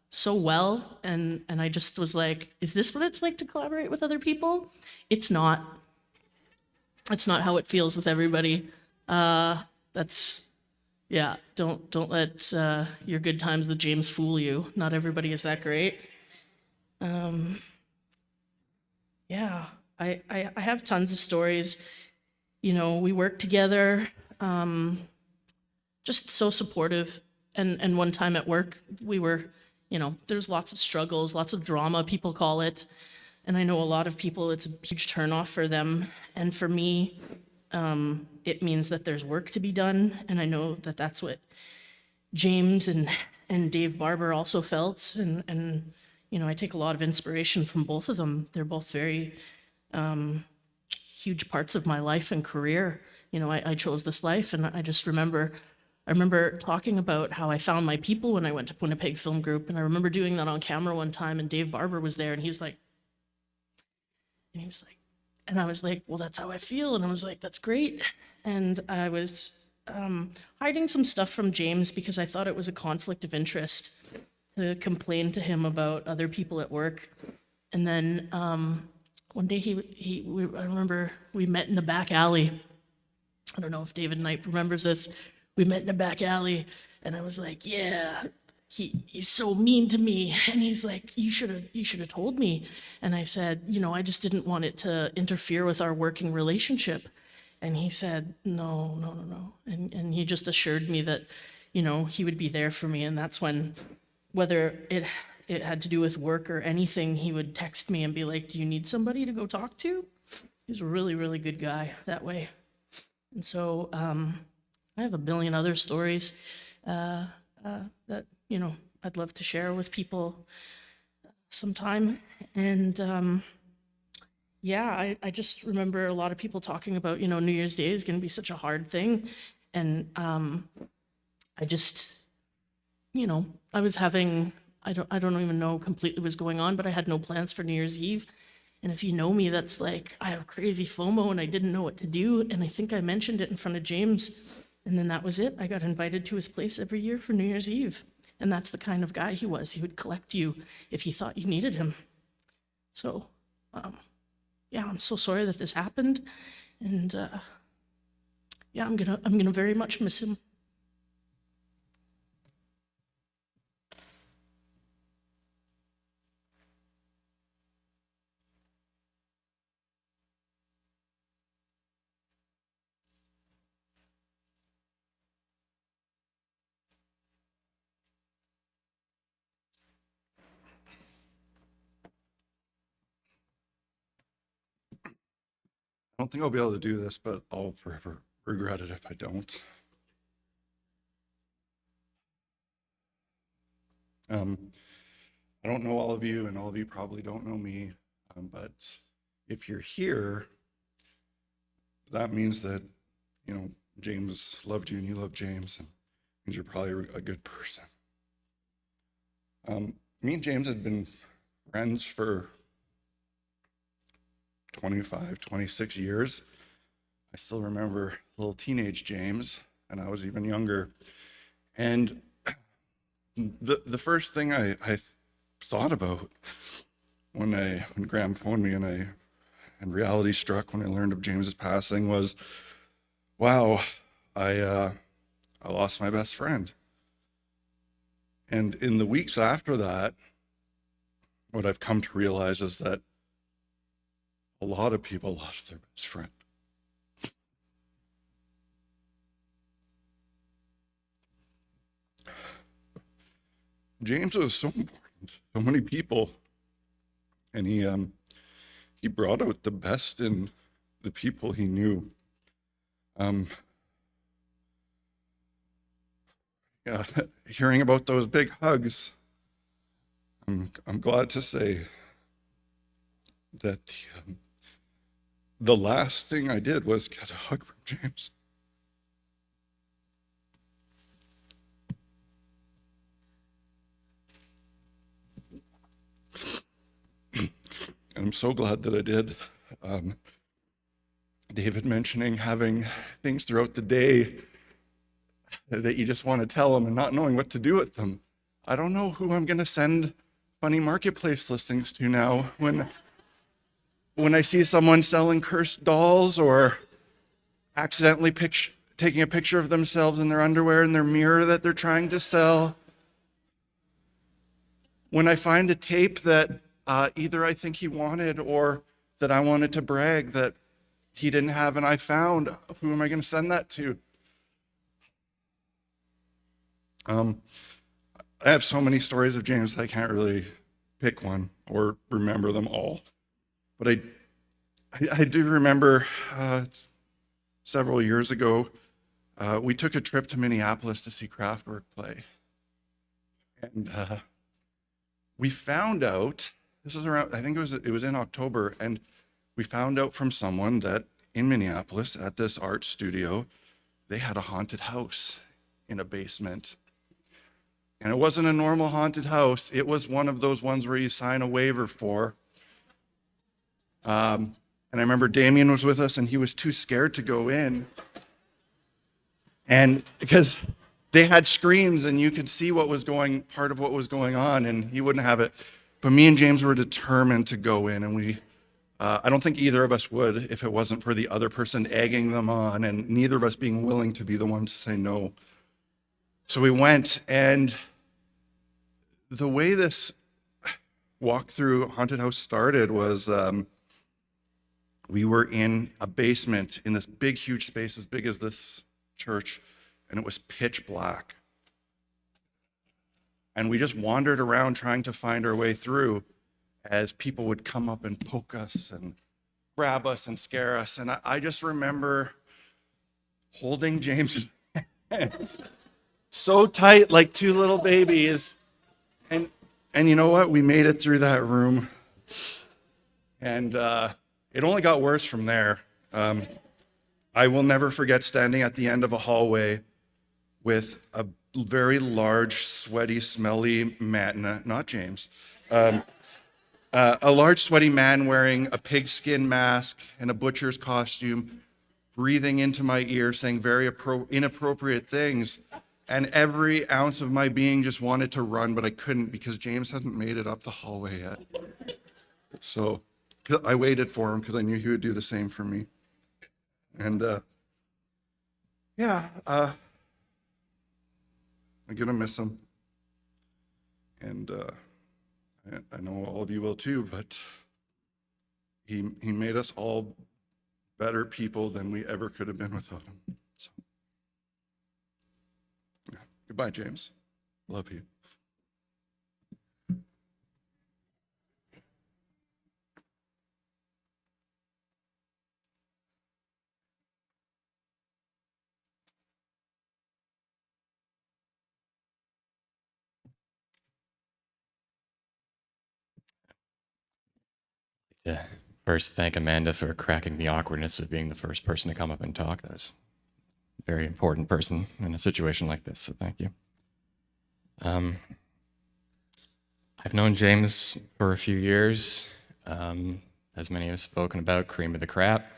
so well, and I just was like, is this what it's like to collaborate with other people? It's not. It's not how it feels with everybody. Yeah, don't let your good times with Jaimz fool you. Not everybody is that great. Yeah, I have tons of stories. You know, we work together, just so supportive. And one time at work, we were, you know, there's lots of struggles, lots of drama, people call it. And I know a lot of people, it's a huge turnoff for them. And for me, it means that there's work to be done. And I know that that's what Jaimz and Dave Barber also felt. And you know, I take a lot of inspiration from both of them. They're both very huge parts of my life and career. You know, I chose this life, and I remember talking about how I found my people when I went to Winnipeg Film Group, and I remember doing that on camera one time, and Dave Barber was there, and he was like, and I was like, well, that's how I feel. And I was like, that's great. And I was hiding some stuff from Jaimz because I thought it was a conflict of interest to complain to him about other people at work. And then one day I remember we met in the back alley. I don't know if David Knight remembers this. We met in a back alley, And I was like, yeah, he's so mean to me. And he's like, you should have told me. And I said, I just didn't want it to interfere with our working relationship. And he said, no. And he just assured me that, he would be there for me. And that's when, whether it had to do with work or anything, he would text me and be like, do you need somebody to go talk to? He's a really, really good guy that way. And so I have a billion other stories that, I'd love to share with people sometime. And I just remember a lot of people talking about, New Year's Day is going to be such a hard thing. And I just, I was having, I don't even know completely what was going on, but I had no plans for New Year's Eve. And if you know me, that's like, I have crazy FOMO and I didn't know what to do. And I think I mentioned it in front of James. And then that was it. I got invited to his place every year for New Year's Eve. And that's the kind of guy he was. He would collect you if he thought you needed him. So, I'm so sorry that this happened. And I'm gonna very much miss him. I don't think I'll be able to do this, but I'll forever regret it if I don't. I don't know all of you, and all of you probably don't know me, but if you're here, that means that, James loved you and you loved James, and means you're probably a good person. Me and James had been friends for 25, 26 years. I still remember little teenage James, and I was even younger. And the first thing I thought about when Graham phoned me and reality struck when I learned of James's passing was, wow, I lost my best friend. And in the weeks after that, what I've come to realize is that a lot of people lost their best friend. James was so important to so many people, and he brought out the best in the people he knew. Hearing about those big hugs, I'm glad to say that the last thing I did was get a hug from James. And I'm so glad that I did. David mentioning having things throughout the day that you just want to tell them and not knowing what to do with them. I don't know who I'm going to send funny marketplace listings to now when I see someone selling cursed dolls or accidentally taking a picture of themselves in their underwear in their mirror that they're trying to sell. When I find a tape that either I think he wanted or that I wanted to brag that he didn't have and I found, who am I going to send that to? I have so many stories of James that I can't really pick one or remember them all. But I do remember several years ago, we took a trip to Minneapolis to see Kraftwerk play. And we found out, this was around, I think it was in October, and we found out from someone that in Minneapolis at this art studio, they had a haunted house in a basement. And it wasn't a normal haunted house. It was one of those ones where you sign a waiver for. And I remember Damien was with us and he was too scared to go in. And because they had screens and you could see part of what was going on, and he wouldn't have it. But me and James were determined to go in, and I don't think either of us would if it wasn't for the other person egging them on and neither of us being willing to be the ones to say no. So we went, and the way this walk through haunted house started was we were in a basement in this big, huge space as big as this church, and it was pitch black. And we just wandered around trying to find our way through as people would come up and poke us and grab us and scare us. And I just remember holding James's hand so tight, like two little babies. And you know what? We made it through that room. And it only got worse from there. I will never forget standing at the end of a hallway with a very large, sweaty, smelly man, not James, a large, sweaty man wearing a pigskin mask and a butcher's costume, breathing into my ear, saying very inappropriate things. And every ounce of my being just wanted to run, but I couldn't because James hadn't made it up the hallway yet. So I waited for him because I knew he would do the same for me. And I'm gonna miss him. And I know all of you will too, but he made us all better people than we ever could have been without him. So, yeah. Goodbye, James. Love you. To first thank Amanda for cracking the awkwardness of being the first person to come up and talk. That's a very important person in a situation like this, so thank you. I've known James for a few years. As many have spoken about, cream of the crap.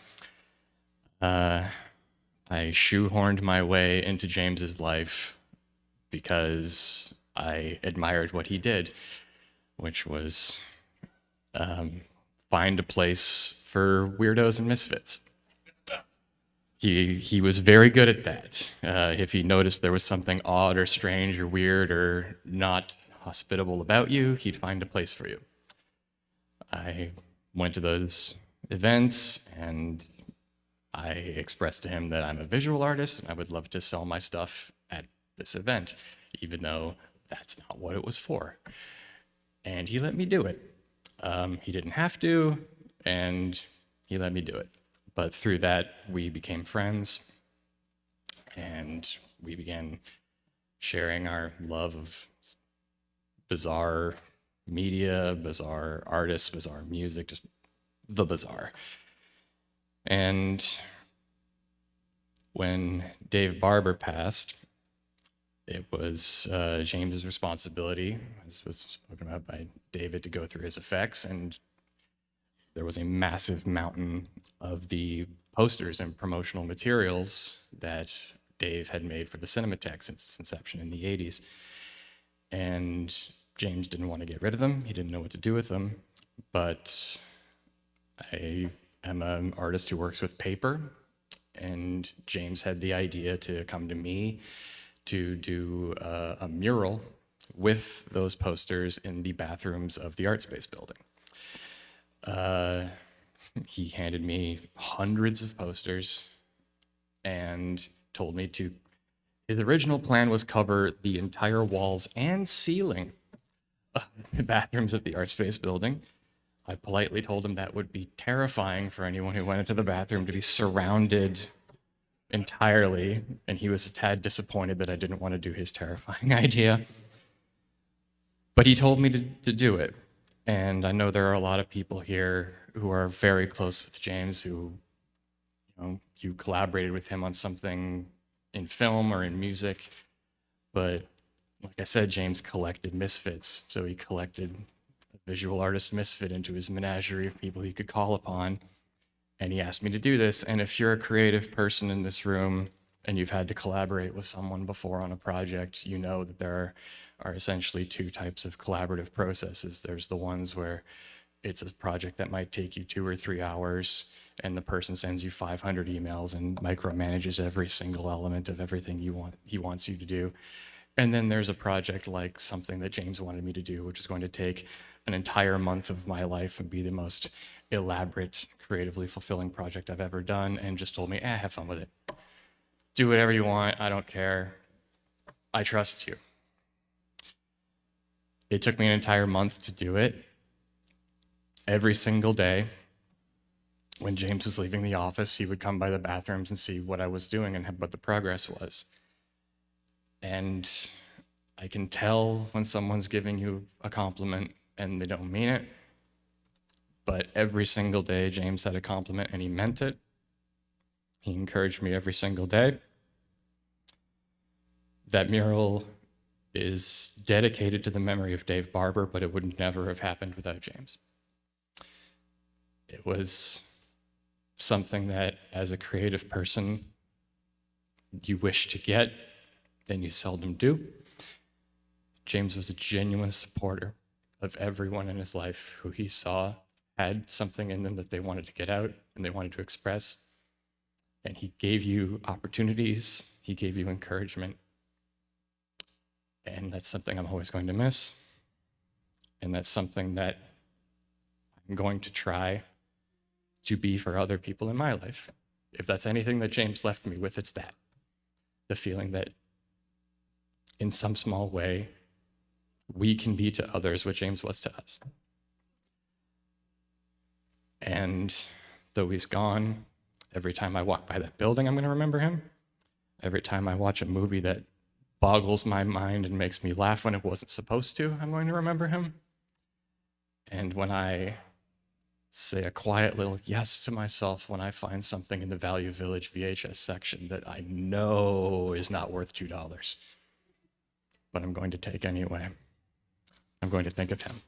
I shoehorned my way into James's life because I admired what he did, which was find a place for weirdos and misfits. He was very good at that. If he noticed there was something odd or strange or weird or not hospitable about you, he'd find a place for you. I went to those events and I expressed to him that I'm a visual artist and I would love to sell my stuff at this event, even though that's not what it was for. And he let me do it. He didn't have to, and he let me do it. But through that, we became friends, and we began sharing our love of bizarre media, bizarre artists, bizarre music, just the bizarre. And when Dave Barber passed, it was James's responsibility, as was spoken about by David, to go through his effects, and there was a massive mountain of the posters and promotional materials that Dave had made for the Cinematheque since its inception in the 80s. And James didn't want to get rid of them. He didn't know what to do with them. But I am an artist who works with paper, and James had the idea to come to me to do a mural with those posters in the bathrooms of the Art Space building. He handed me hundreds of posters and told me to, his original plan was cover the entire walls and ceiling of the bathrooms of the Art Space building. I politely told him that would be terrifying for anyone who went into the bathroom to be surrounded entirely, and he was a tad disappointed that I didn't want to do his terrifying idea. But he told me to do it. And I know there are a lot of people here who are very close with James, who, you collaborated with him on something in film or in music. But like I said, James collected misfits. So he collected a visual artist misfit into his menagerie of people he could call upon. And he asked me to do this. And if you're a creative person in this room and you've had to collaborate with someone before on a project, you know that there are essentially two types of collaborative processes. There's the ones where it's a project that might take you 2 or 3 hours, and the person sends you 500 emails and micromanages every single element of everything he wants you to do. And then there's a project like something that Jaimz wanted me to do, which is going to take an entire month of my life and be the most elaborate, creatively fulfilling project I've ever done, and just told me, have fun with it. Do whatever you want, I don't care. I trust you. It took me an entire month to do it. Every single day, when Jaimz was leaving the office, he would come by the bathrooms and see what I was doing and what the progress was. And I can tell when someone's giving you a compliment and they don't mean it. But every single day, Jaimz had a compliment and he meant it. He encouraged me every single day. That mural is dedicated to the memory of Dave Barber, but it would never have happened without Jaimz. It was something that, as a creative person, you wish to get, then you seldom do. Jaimz was a genuine supporter of everyone in his life who he saw had something in them that they wanted to get out and they wanted to express. And he gave you opportunities, he gave you encouragement. And that's something I'm always going to miss. And that's something that I'm going to try to be for other people in my life. If that's anything that Jaimz left me with, it's that. The feeling that in some small way, we can be to others what Jaimz was to us. And though he's gone, every time I walk by that building, I'm going to remember him. Every time I watch a movie that boggles my mind and makes me laugh when it wasn't supposed to, I'm going to remember him. And when I say a quiet little yes to myself when I find something in the Value Village VHS section that I know is not worth $2, but I'm going to take anyway, I'm going to think of him.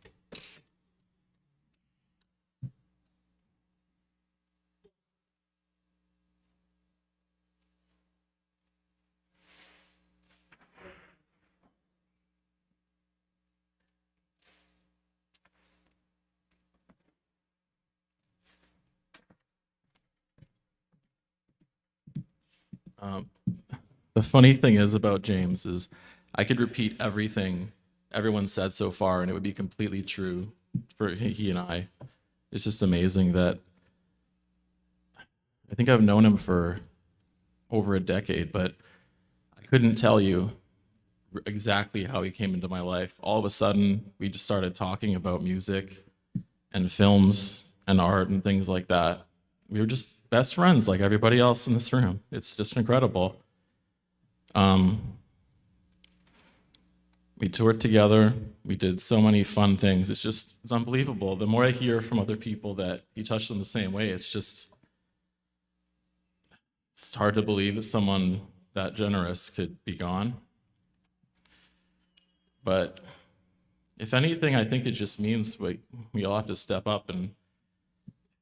The funny thing is about Jaimz is I could repeat everything everyone said so far and it would be completely true for he and I. It's just amazing that I think I've known him for over a decade, but I couldn't tell you exactly how he came into my life. All of a sudden, we just started talking about music and films and art and things like that. We were just best friends like everybody else in this room. It's just incredible. We toured together. We did so many fun things. It's unbelievable. The more I hear from other people that he touched them the same way, it's hard to believe that someone that generous could be gone. But if anything, I think it just means we all have to step up and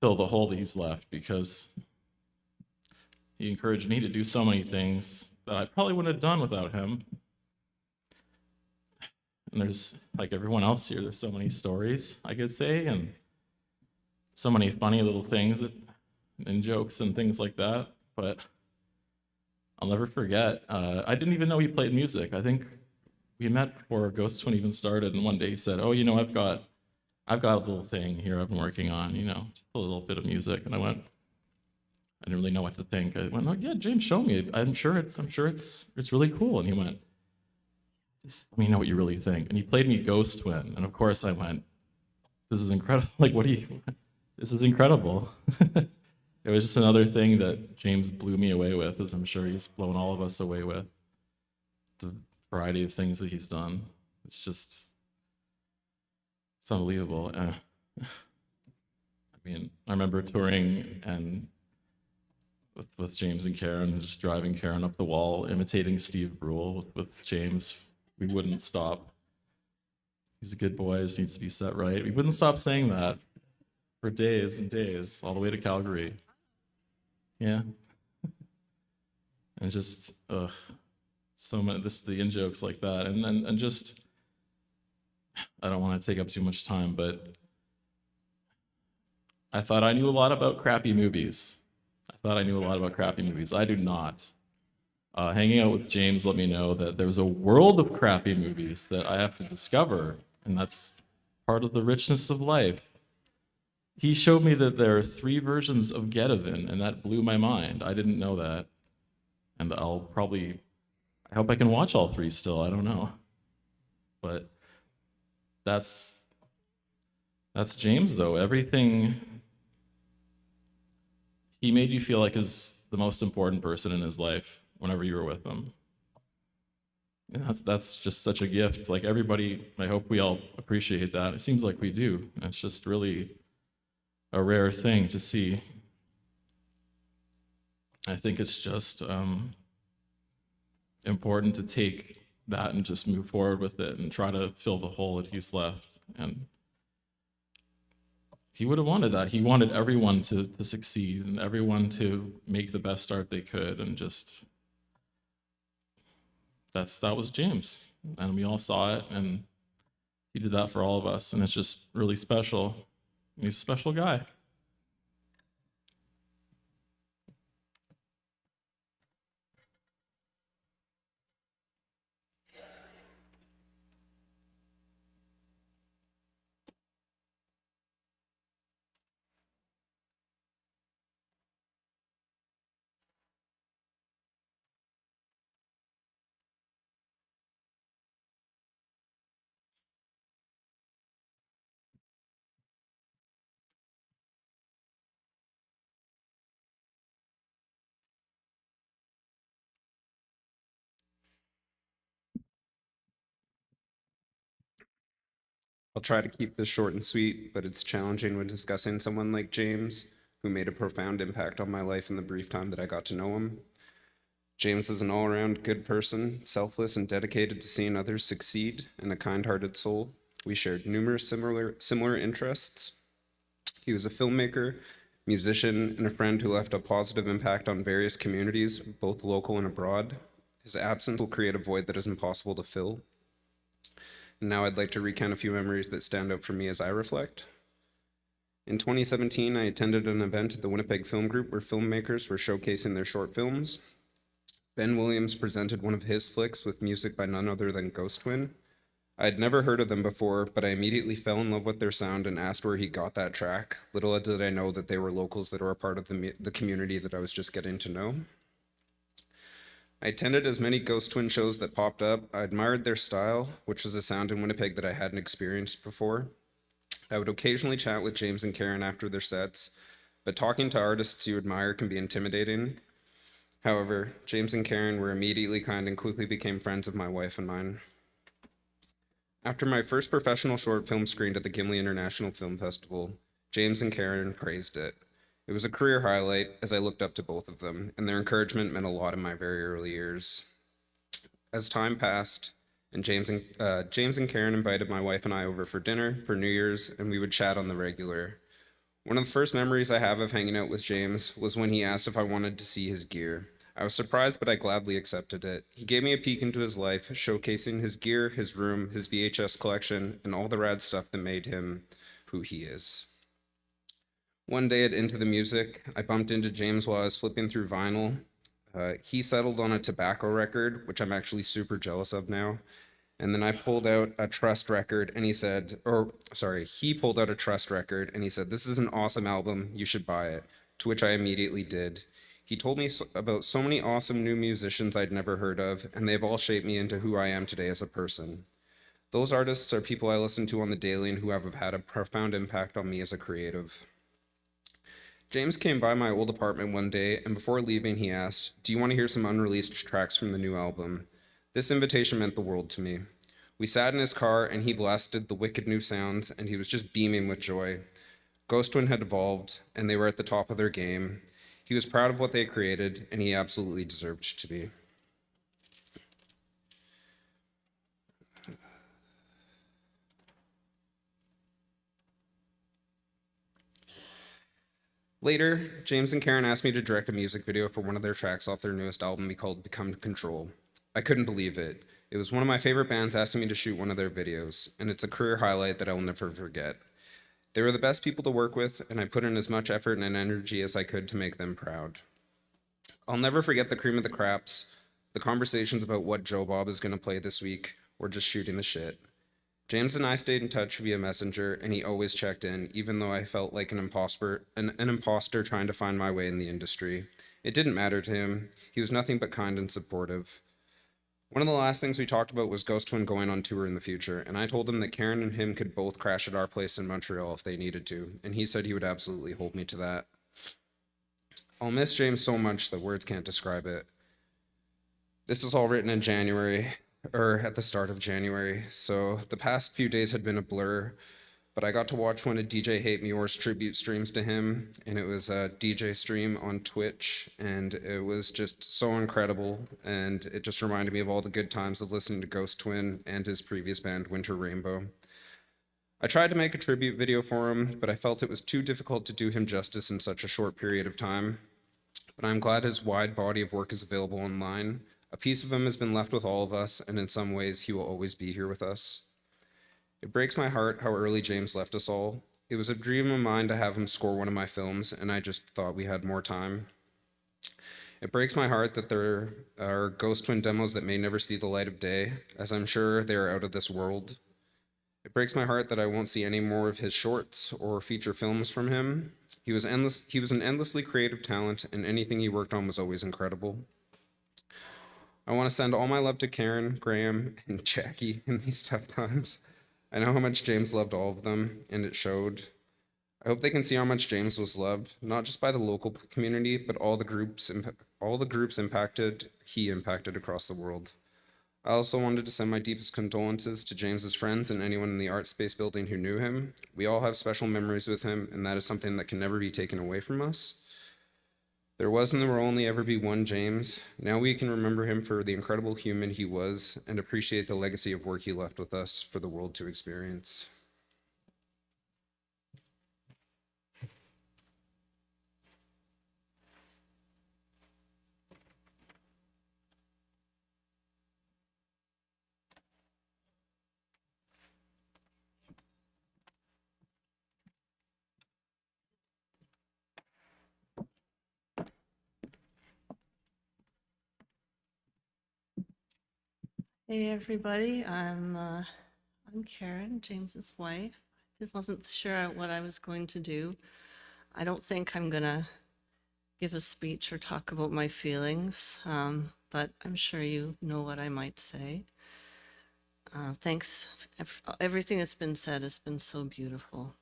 fill the hole that he's left, because he encouraged me to do so many things that I probably wouldn't have done without him. And there's, like everyone else here, there's so many stories I could say, and so many funny little things and jokes and things like that. But I'll never forget, I didn't even know he played music. I think we met before Ghost Twin even started, and one day he said, "Oh, I've got a little thing here I've been working on, just a little bit of music." And I went, I didn't really know what to think. I went, "Oh yeah, Jaimz, show me. I'm sure it's really cool." And he went, "Just let me know what you really think." And he played me Ghost Twin, and of course I went, "This is incredible! Like, this is incredible." It was just another thing that Jaimz blew me away with, as I'm sure he's blown all of us away with. The variety of things that he's done. It's unbelievable. I remember touring and with Jaimz and Karen, just driving Karen up the wall, imitating Steve Brule with Jaimz. We wouldn't stop. He's a good boy, just needs to be set right. We wouldn't stop saying that for days and days, all the way to Calgary. Yeah. And just, so many, the in-jokes like that. And just, I don't want to take up too much time, but I thought I knew a lot about crappy movies. I do not. Hanging out with James let me know that there's a world of crappy movies that I have to discover, and that's part of the richness of life. He showed me that there are 3 versions of Getavin, and that blew my mind. I didn't know that. And I hope I can watch all 3 still, I don't know. But that's James, though. Everything, he made you feel like is the most important person in his life whenever you were with him. And that's just such a gift. Like, everybody, I hope we all appreciate that. It seems like we do. It's just really a rare thing to see. I think it's just important to take that and just move forward with it and try to fill the hole that he's left. And he would have wanted that. He wanted everyone to succeed and everyone to make the best start they could, and just that was James, and we all saw it, and he did that for all of us, and it's just really special. He's a special guy. I'll try to keep this short and sweet, but it's challenging when discussing someone like James, who made a profound impact on my life in the brief time that I got to know him. James is an all-around good person, selfless and dedicated to seeing others succeed, and a kind-hearted soul. We shared numerous similar interests. He was a filmmaker, musician, and a friend who left a positive impact on various communities, both local and abroad. His absence will create a void that is impossible to fill. And now I'd like to recount a few memories that stand out for me as I reflect. In 2017, I attended an event at the Winnipeg Film Group where filmmakers were showcasing their short films. Ben Williams presented one of his flicks with music by none other than Ghost Twin. I had never heard of them before, but I immediately fell in love with their sound and asked where he got that track. Little did I know that they were locals that were a part of the community that I was just getting to know. I attended as many Ghost Twin shows that popped up. I admired their style, which was a sound in Winnipeg that I hadn't experienced before. I would occasionally chat with James and Karen after their sets, but talking to artists you admire can be intimidating. However, James and Karen were immediately kind and quickly became friends of my wife and mine. After my first professional short film screened at the Gimli International Film Festival, James and Karen praised it. It was a career highlight as I looked up to both of them, and their encouragement meant a lot in my very early years. As time passed, and James and Karen invited my wife and I over for dinner for New Year's, and we would chat on the regular. One of the first memories I have of hanging out with James was when he asked if I wanted to see his gear. I was surprised, but I gladly accepted it. He gave me a peek into his life, showcasing his gear, his room, his VHS collection, and all the rad stuff that made him who he is. One day at Into the Music, I bumped into James while I was flipping through vinyl. He settled on a tobacco record, which I'm actually super jealous of now. And then I pulled out a Trust record and he pulled out a Trust record and he said, "This is an awesome album, you should buy it," to which I immediately did. He told me about so many awesome new musicians I'd never heard of, and they've all shaped me into who I am today as a person. Those artists are people I listen to on the daily and who have had a profound impact on me as a creative. James came by my old apartment one day, and before leaving, he asked, "Do you want to hear some unreleased tracks from the new album?" This invitation meant the world to me. We sat in his car, and he blasted the wicked new sounds, and he was just beaming with joy. Ghost Twin had evolved, and they were at the top of their game. He was proud of what they created, and he absolutely deserved to be. Later, James and Karen asked me to direct a music video for one of their tracks off their newest album called Become Control. I couldn't believe it. It was one of my favorite bands asking me to shoot one of their videos, and it's a career highlight that I will never forget. They were the best people to work with, and I put in as much effort and energy as I could to make them proud. I'll never forget the cream of the The conversations about what Joe Bob is going to play this week were just shooting the shit. James and I stayed in touch via Messenger, and he always checked in, even though I felt like an imposter trying to find my way in the industry. It didn't matter to him. He was nothing but kind and supportive. One of the last things we talked about was Ghost Twin going on tour in the future, and I told him that Karen and him could both crash at our place in Montreal if they needed to, and he said he would absolutely hold me to that. I'll miss James so much that words can't describe it. This was all written in January, or at the start of January, so the past few days had been a blur, but I got to watch one of DJ Hate Me Or's tribute streams to him, and it was a DJ stream on Twitch, and it was just so incredible, and it just reminded me of all the good times of listening to Ghost Twin and his previous band, Winter Rainbow. I tried to make a tribute video for him, but I felt it was too difficult to do him justice in such a short period of time. But I'm glad his wide body of work is available online. A piece of him has been left with all of us, and in some ways, he will always be here with us. It breaks my heart how early James left us all. It was a dream of mine to have him score one of my films, and I just thought we had more time. It breaks my heart that there are Ghost Twin demos that may never see the light of day, as I'm sure they are out of this world. It breaks my heart that I won't see any more of his shorts or feature films from him. He was an endlessly creative talent, and anything he worked on was always incredible. I want to send all my love to Karen, Graham, and Jackie in these tough times. I know how much James loved all of them, and it showed. I hope they can see how much James was loved, not just by the local community, but all the groups he impacted across the world. I also wanted to send my deepest condolences to James's friends and anyone in the art space building who knew him. We all have special memories with him, and that is something that can never be taken away from us. There was and there will only ever be one James. Now we can remember him for the incredible human he was and appreciate the legacy of work he left with us for the world to experience. Hey everybody, I'm Karen, James's wife. Just wasn't sure what I was going to do. I don't think I'm gonna give a speech or talk about my feelings, but I'm sure you know what I might say. Thanks. Everything that's been said has been so beautiful.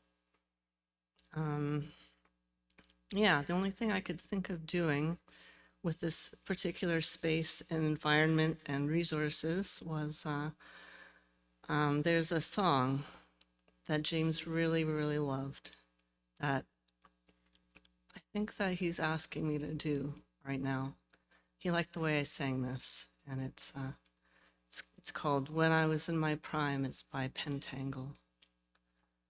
Yeah, the only thing I could think of doing with this particular space and environment and resources was there's a song that James really, really loved that I think that he's asking me to do right now. He liked the way I sang this, and it's called When I Was in My Prime. It's by Pentangle.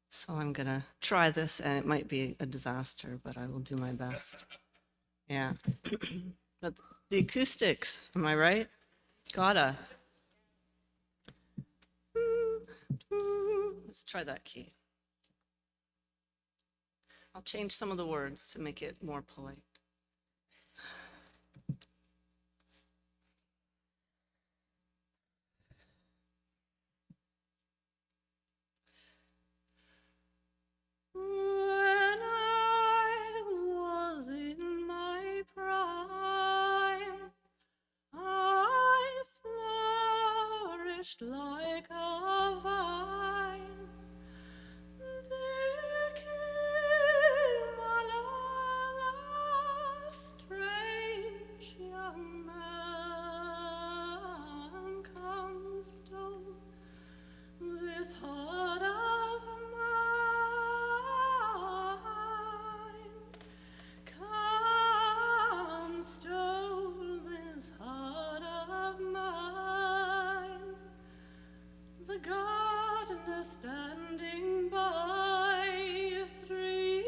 So I'm gonna try this, and it might be a disaster, but I will do my best. Yeah. But the acoustics, am I right? Gotta. Let's try that key. I'll change some of the words to make it more polite. When I was in my prime, I flourished like a vine. There came along a strange young man, come stole this heart of mine. Come stole this heart of mine. The gardener standing by, 3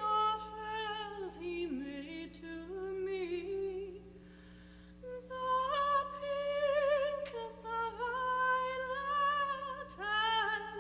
offers he made to me. The pink, the violet, and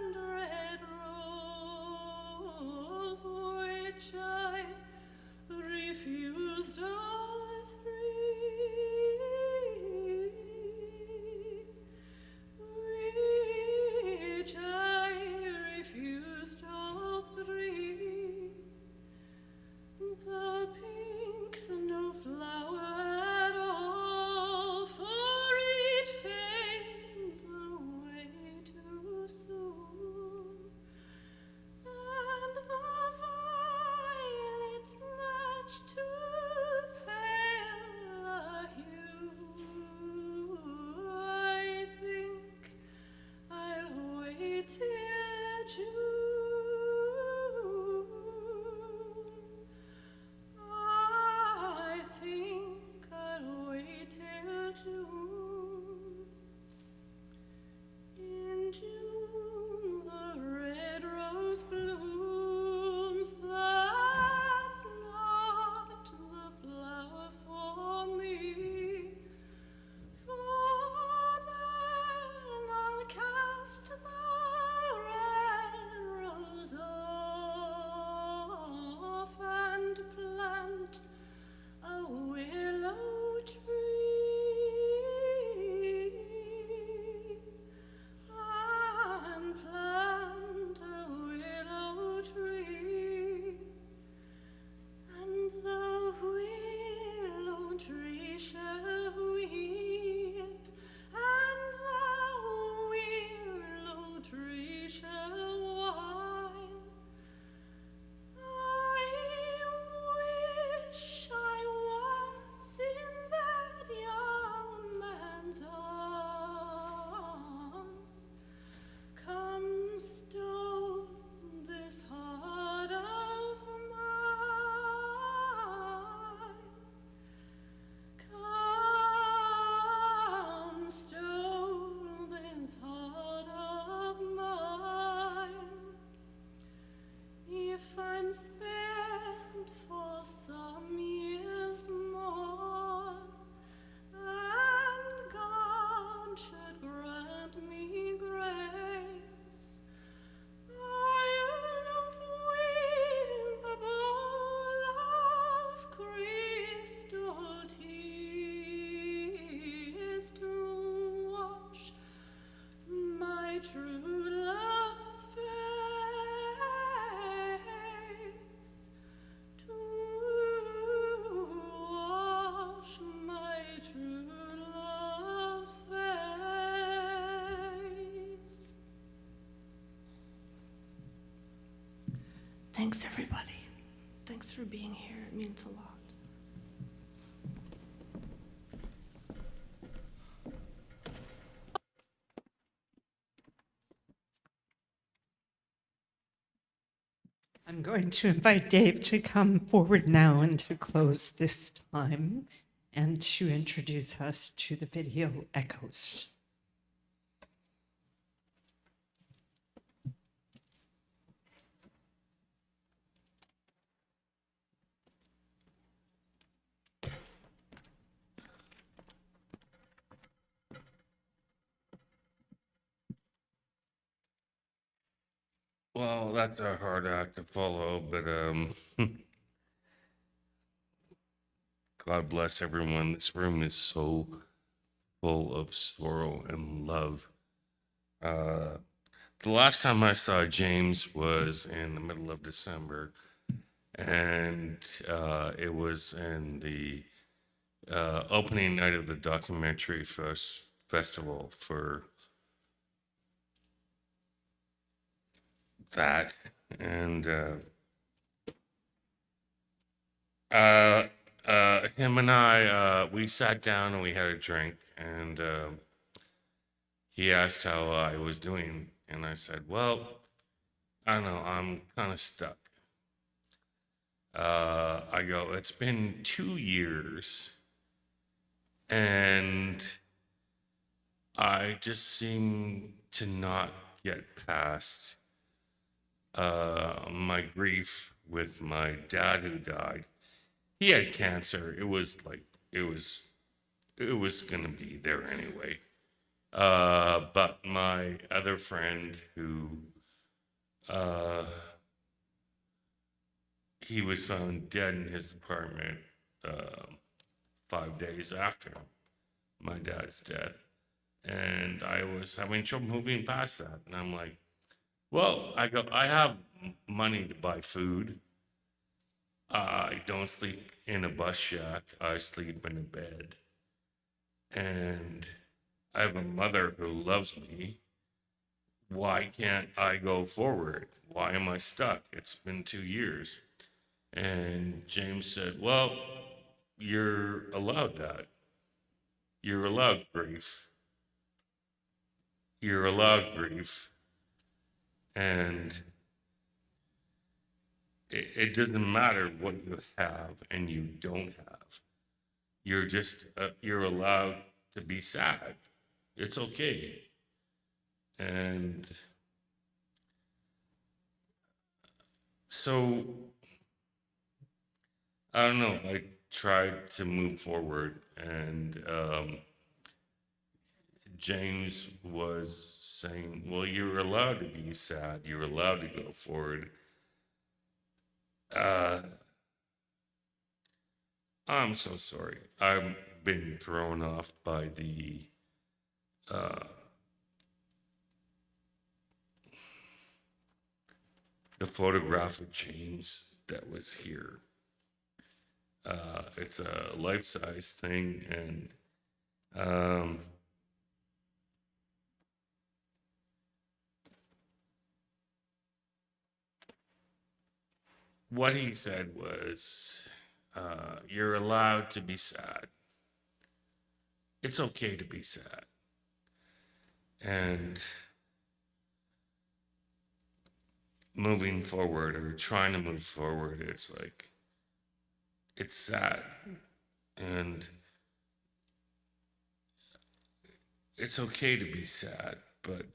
Thanks, everybody. Thanks for being here. It means a lot. I'm going to invite Dave to come forward now and to close this time and to introduce us to the video echoes. Well, that's a hard act to follow, but God bless everyone. This room is so full of sorrow and love. The last time I saw James was in the middle of December, and it was in the opening night of the documentary festival for that, and him and I, we sat down and we had a drink, and he asked how I was doing, and I said, well, I don't know, I'm kind of stuck. I go, it's been 2 years, and I just seem to not get past my grief with my dad who died. He had cancer. It was gonna be there anyway. But my other friend who, he was found dead in his apartment 5 days after my dad's death. And I was having trouble moving past that. And I'm like, well, I have money to buy food. I don't sleep in a bus shack. I sleep in a bed. And I have a mother who loves me. Why can't I go forward? Why am I stuck? It's been 2 years. And James said, well, you're allowed that. You're allowed grief. You're allowed grief. And it doesn't matter what you have and you don't have. You're just, you're allowed to be sad. It's okay. And so, I don't know, I tried to move forward, and James was saying, well, you're allowed to be sad. You're allowed to go forward. I'm so sorry. I've been thrown off by the photograph of James that was here. It's a life-size thing, and what he said was, you're allowed to be sad. It's okay to be sad. And moving forward, or trying to move forward, it's like, it's sad. And it's okay to be sad, but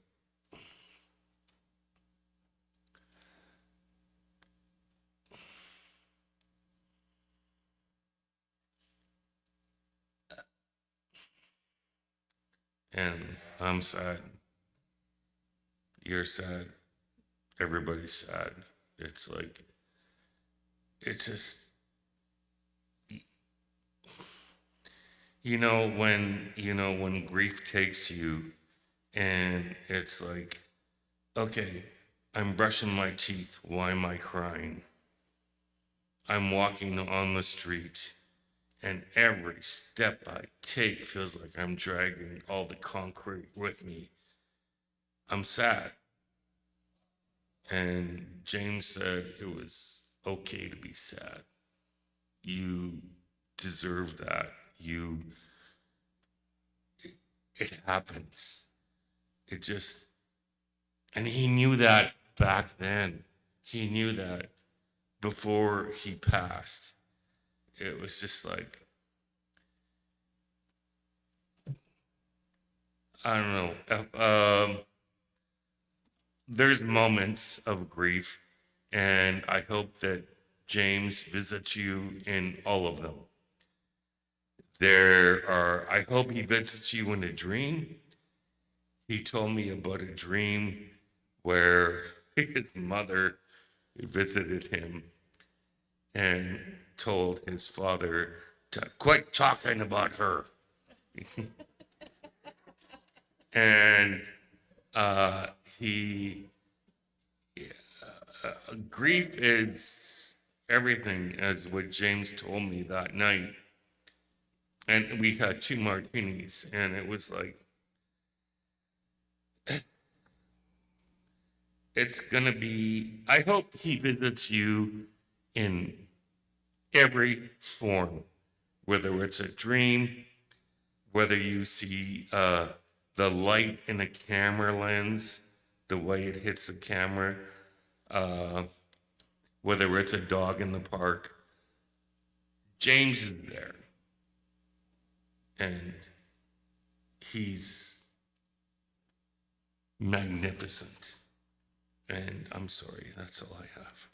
and I'm sad. You're sad. Everybody's sad. It's like, it's just, when grief takes you, and it's like, okay, I'm brushing my teeth. Why am I crying? I'm walking on the street, and every step I take feels like I'm dragging all the concrete with me. I'm sad. And James said it was okay to be sad. You deserve that. It happens. And he knew that back then. He knew that before he passed. It was just like, I don't know. There's moments of grief, and I hope that James visits you in all of them. I hope he visits you in a dream. He told me about a dream where his mother visited him and told his father to quit talking about her. And grief is everything, as what James told me that night. And we had 2 martinis, and it was like, it's gonna be, I hope he visits you in every form, whether it's a dream, whether you see the light in a camera lens, the way it hits the camera, whether it's a dog in the park. James is there. And he's magnificent. And I'm sorry, that's all I have.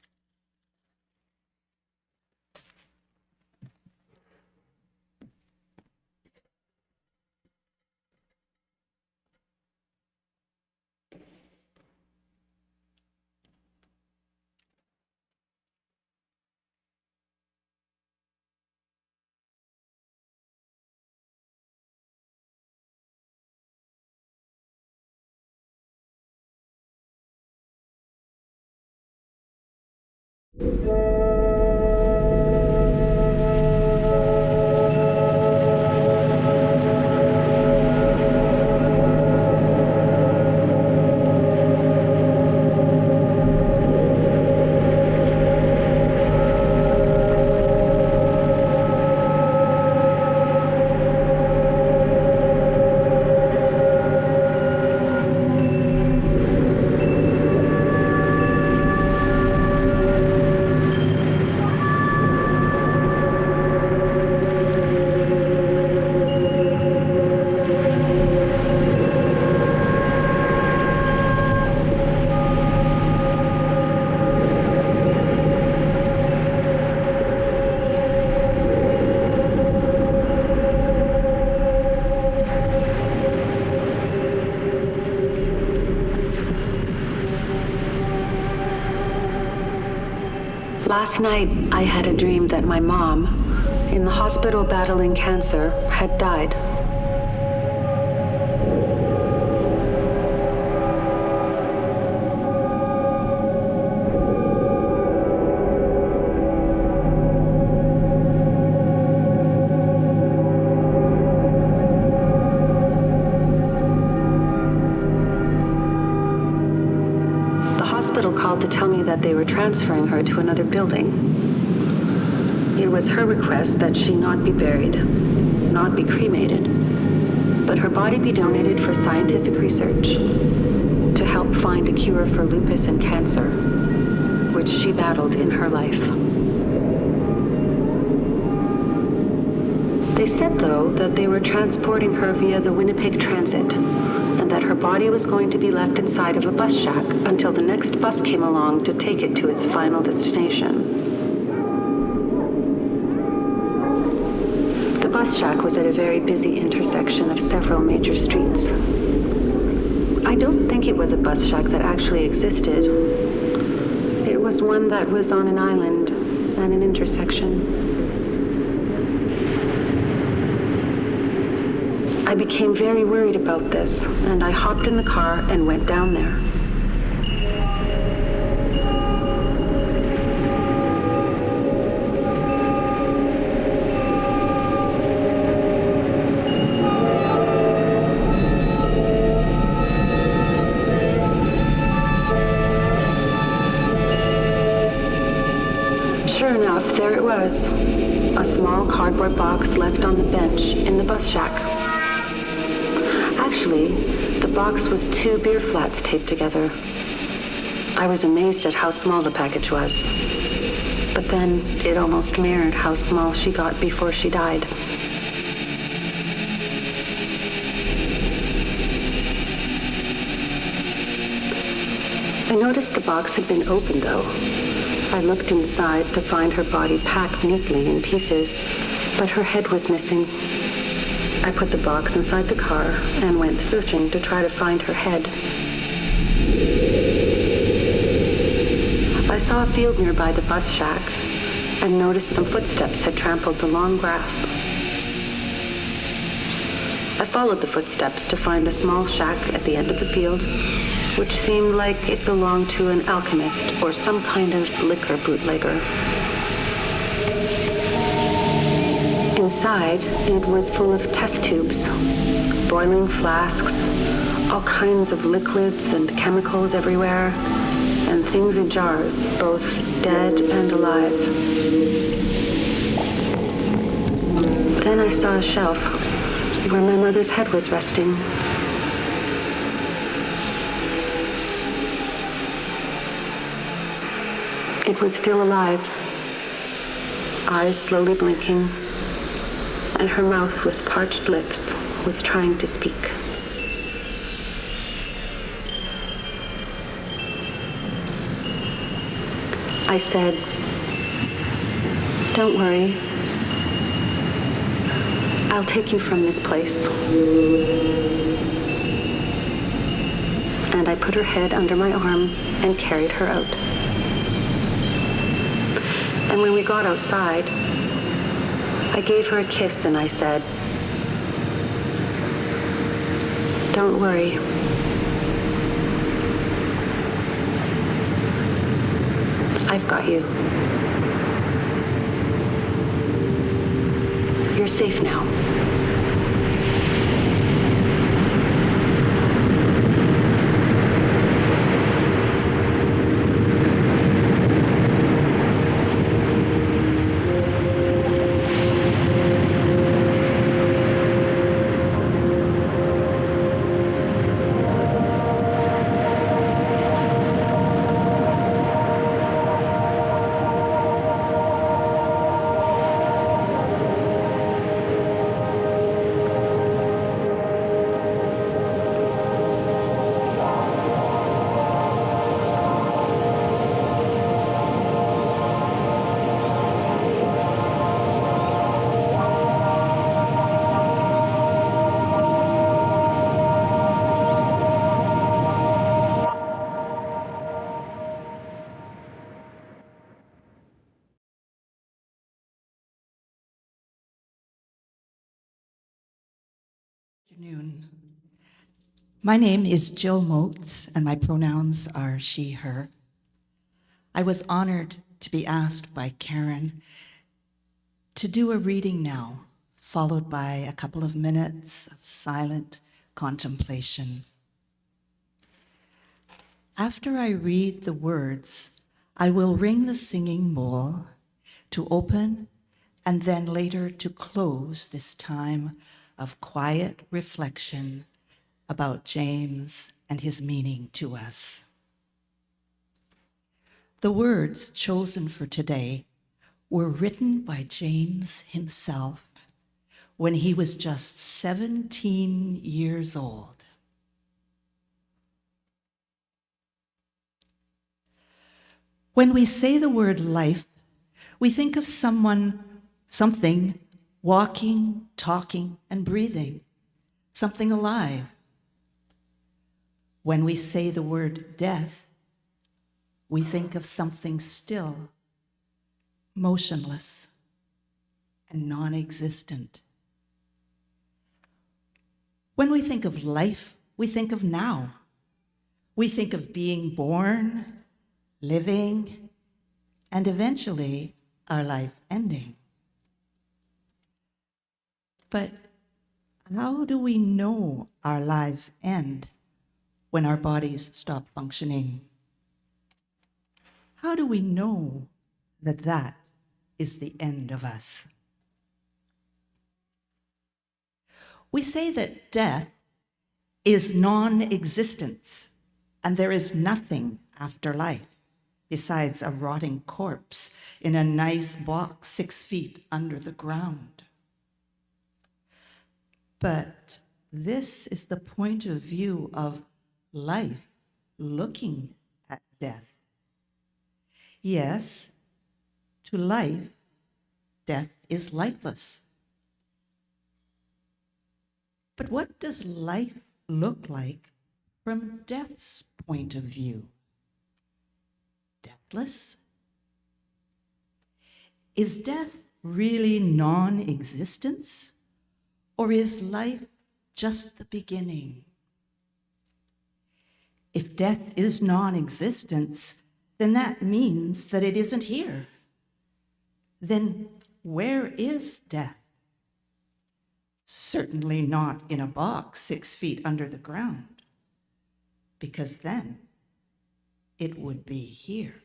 Last night, I had a dream that my mom, in the hospital battling cancer, had died. Called to tell me that they were transferring her to another building. It was her request that she not be buried, not be cremated, but her body be donated for scientific research to help find a cure for lupus and cancer, which she battled in her life. They said, though, that they were transporting her via the Winnipeg Transit, and that her body was going to be left inside of a bus shack until the next bus came along to take it to its final destination. The bus shack was at a very busy intersection of several major streets. I don't think it was a bus shack that actually existed. It was one that was on an island and an intersection. I became very worried about this, and I hopped in the car and went down there. enough, there it was. A small cardboard box left on the bench in the bus shack. Actually, the box was 2 beer flats taped together. I was amazed at how small the package was. But then it almost mirrored how small she got before she died. I noticed the box had been opened, though. I looked inside to find her body packed neatly in pieces, but her head was missing. I put the box inside the car and went searching to try to find her head. I saw a field nearby the bus shack and noticed some footsteps had trampled the long grass. I followed the footsteps to find a small shack at the end of the field, which seemed like it belonged to an alchemist or some kind of liquor bootlegger. Inside, it was full of test tubes, boiling flasks, all kinds of liquids and chemicals everywhere, and things in jars, both dead and alive. Then I saw a shelf where my mother's head was resting. It was still alive, eyes slowly blinking, and her mouth with parched lips was trying to speak. I said, "Don't worry. I'll take you from this place." And I put her head under my arm and carried her out. And when we got outside, I gave her a kiss and I said, "Don't worry. I've got you. You're safe now." Afternoon. My name is Jill Motes, and my pronouns are she, her. I was honored to be asked by Karen to do a reading now, followed by a couple of minutes of silent contemplation. After I read the words, I will ring the singing bowl to open and then later to close this time of quiet reflection about Jaimz and his meaning to us. The words chosen for today were written by Jaimz himself when he was just 17 years old. When we say the word life, we think of something walking, talking, and breathing, something alive. When we say the word death, we think of something still, motionless, and non-existent. When we think of life, we think of now. We think of being born, living, and eventually our life ending. But how do we know our lives end when our bodies stop functioning? How do we know that that is the end of us. We say that death is non-existence, and there is nothing after life besides a rotting corpse in a nice box 6 feet under the ground. But this is the point of view of life looking at death. Yes, to life, death is lifeless. But what does life look like from death's point of view? Deathless? Is death really non-existence? Or is life just the beginning? If death is non-existence, then that means that it isn't here. Then where is death? Certainly not in a box 6 feet under the ground, because then it would be here.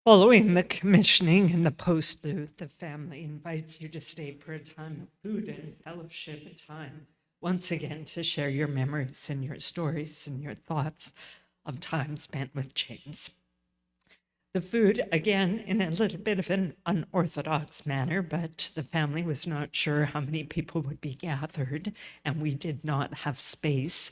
Following the commissioning and the postlude, the family invites you to stay for a time of food and fellowship, a time once again to share your memories and your stories and your thoughts of time spent with Jaimz. The food, again, in a little bit of an unorthodox manner, but the family was not sure how many people would be gathered, and we did not have space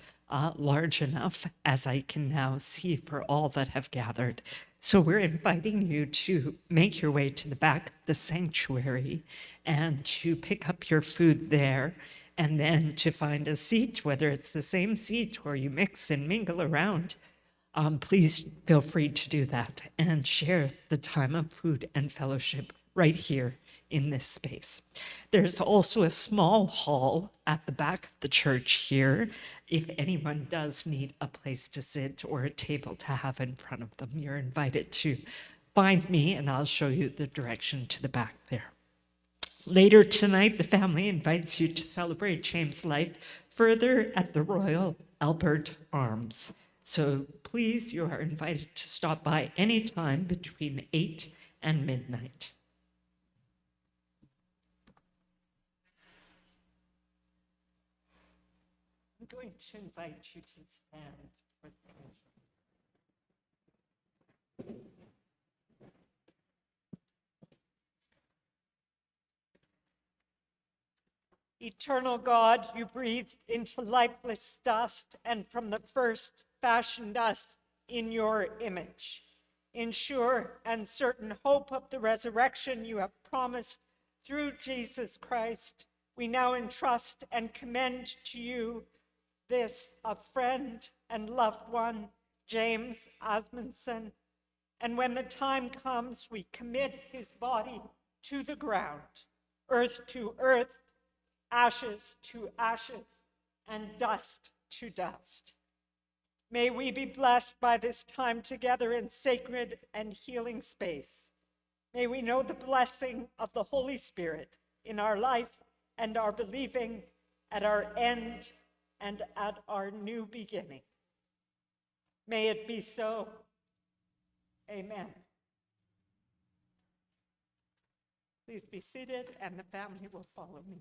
large enough, as I can now see, for all that have gathered. So we're inviting you to make your way to the back of the sanctuary and to pick up your food there, and then to find a seat, whether it's the same seat or you mix and mingle around. Please feel free to do that and share the time of food and fellowship right here in this space. There's also a small hall at the back of the church here. If anyone does need a place to sit or a table to have in front of them, you're invited to find me and I'll show you the direction to the back there. Later tonight, the family invites you to celebrate Jaimz's life further at the Royal Albert Arms. So please, you are invited to stop by any time between 8 and midnight. I'm going to invite you to stand for the occasion. Eternal God, you breathed into lifeless dust and from the first fashioned us in your image. In sure and certain hope of the resurrection you have promised through Jesus Christ, we now entrust and commend to you this, a friend and loved one, Jaimz Asmundson. And when the time comes, we commit his body to the ground, earth to earth, ashes to ashes, and dust to dust. May we be blessed by this time together in sacred and healing space. May we know the blessing of the Holy Spirit in our life and our believing, at our end and at our new beginning. May it be so. Amen. Please be seated, and the family will follow me.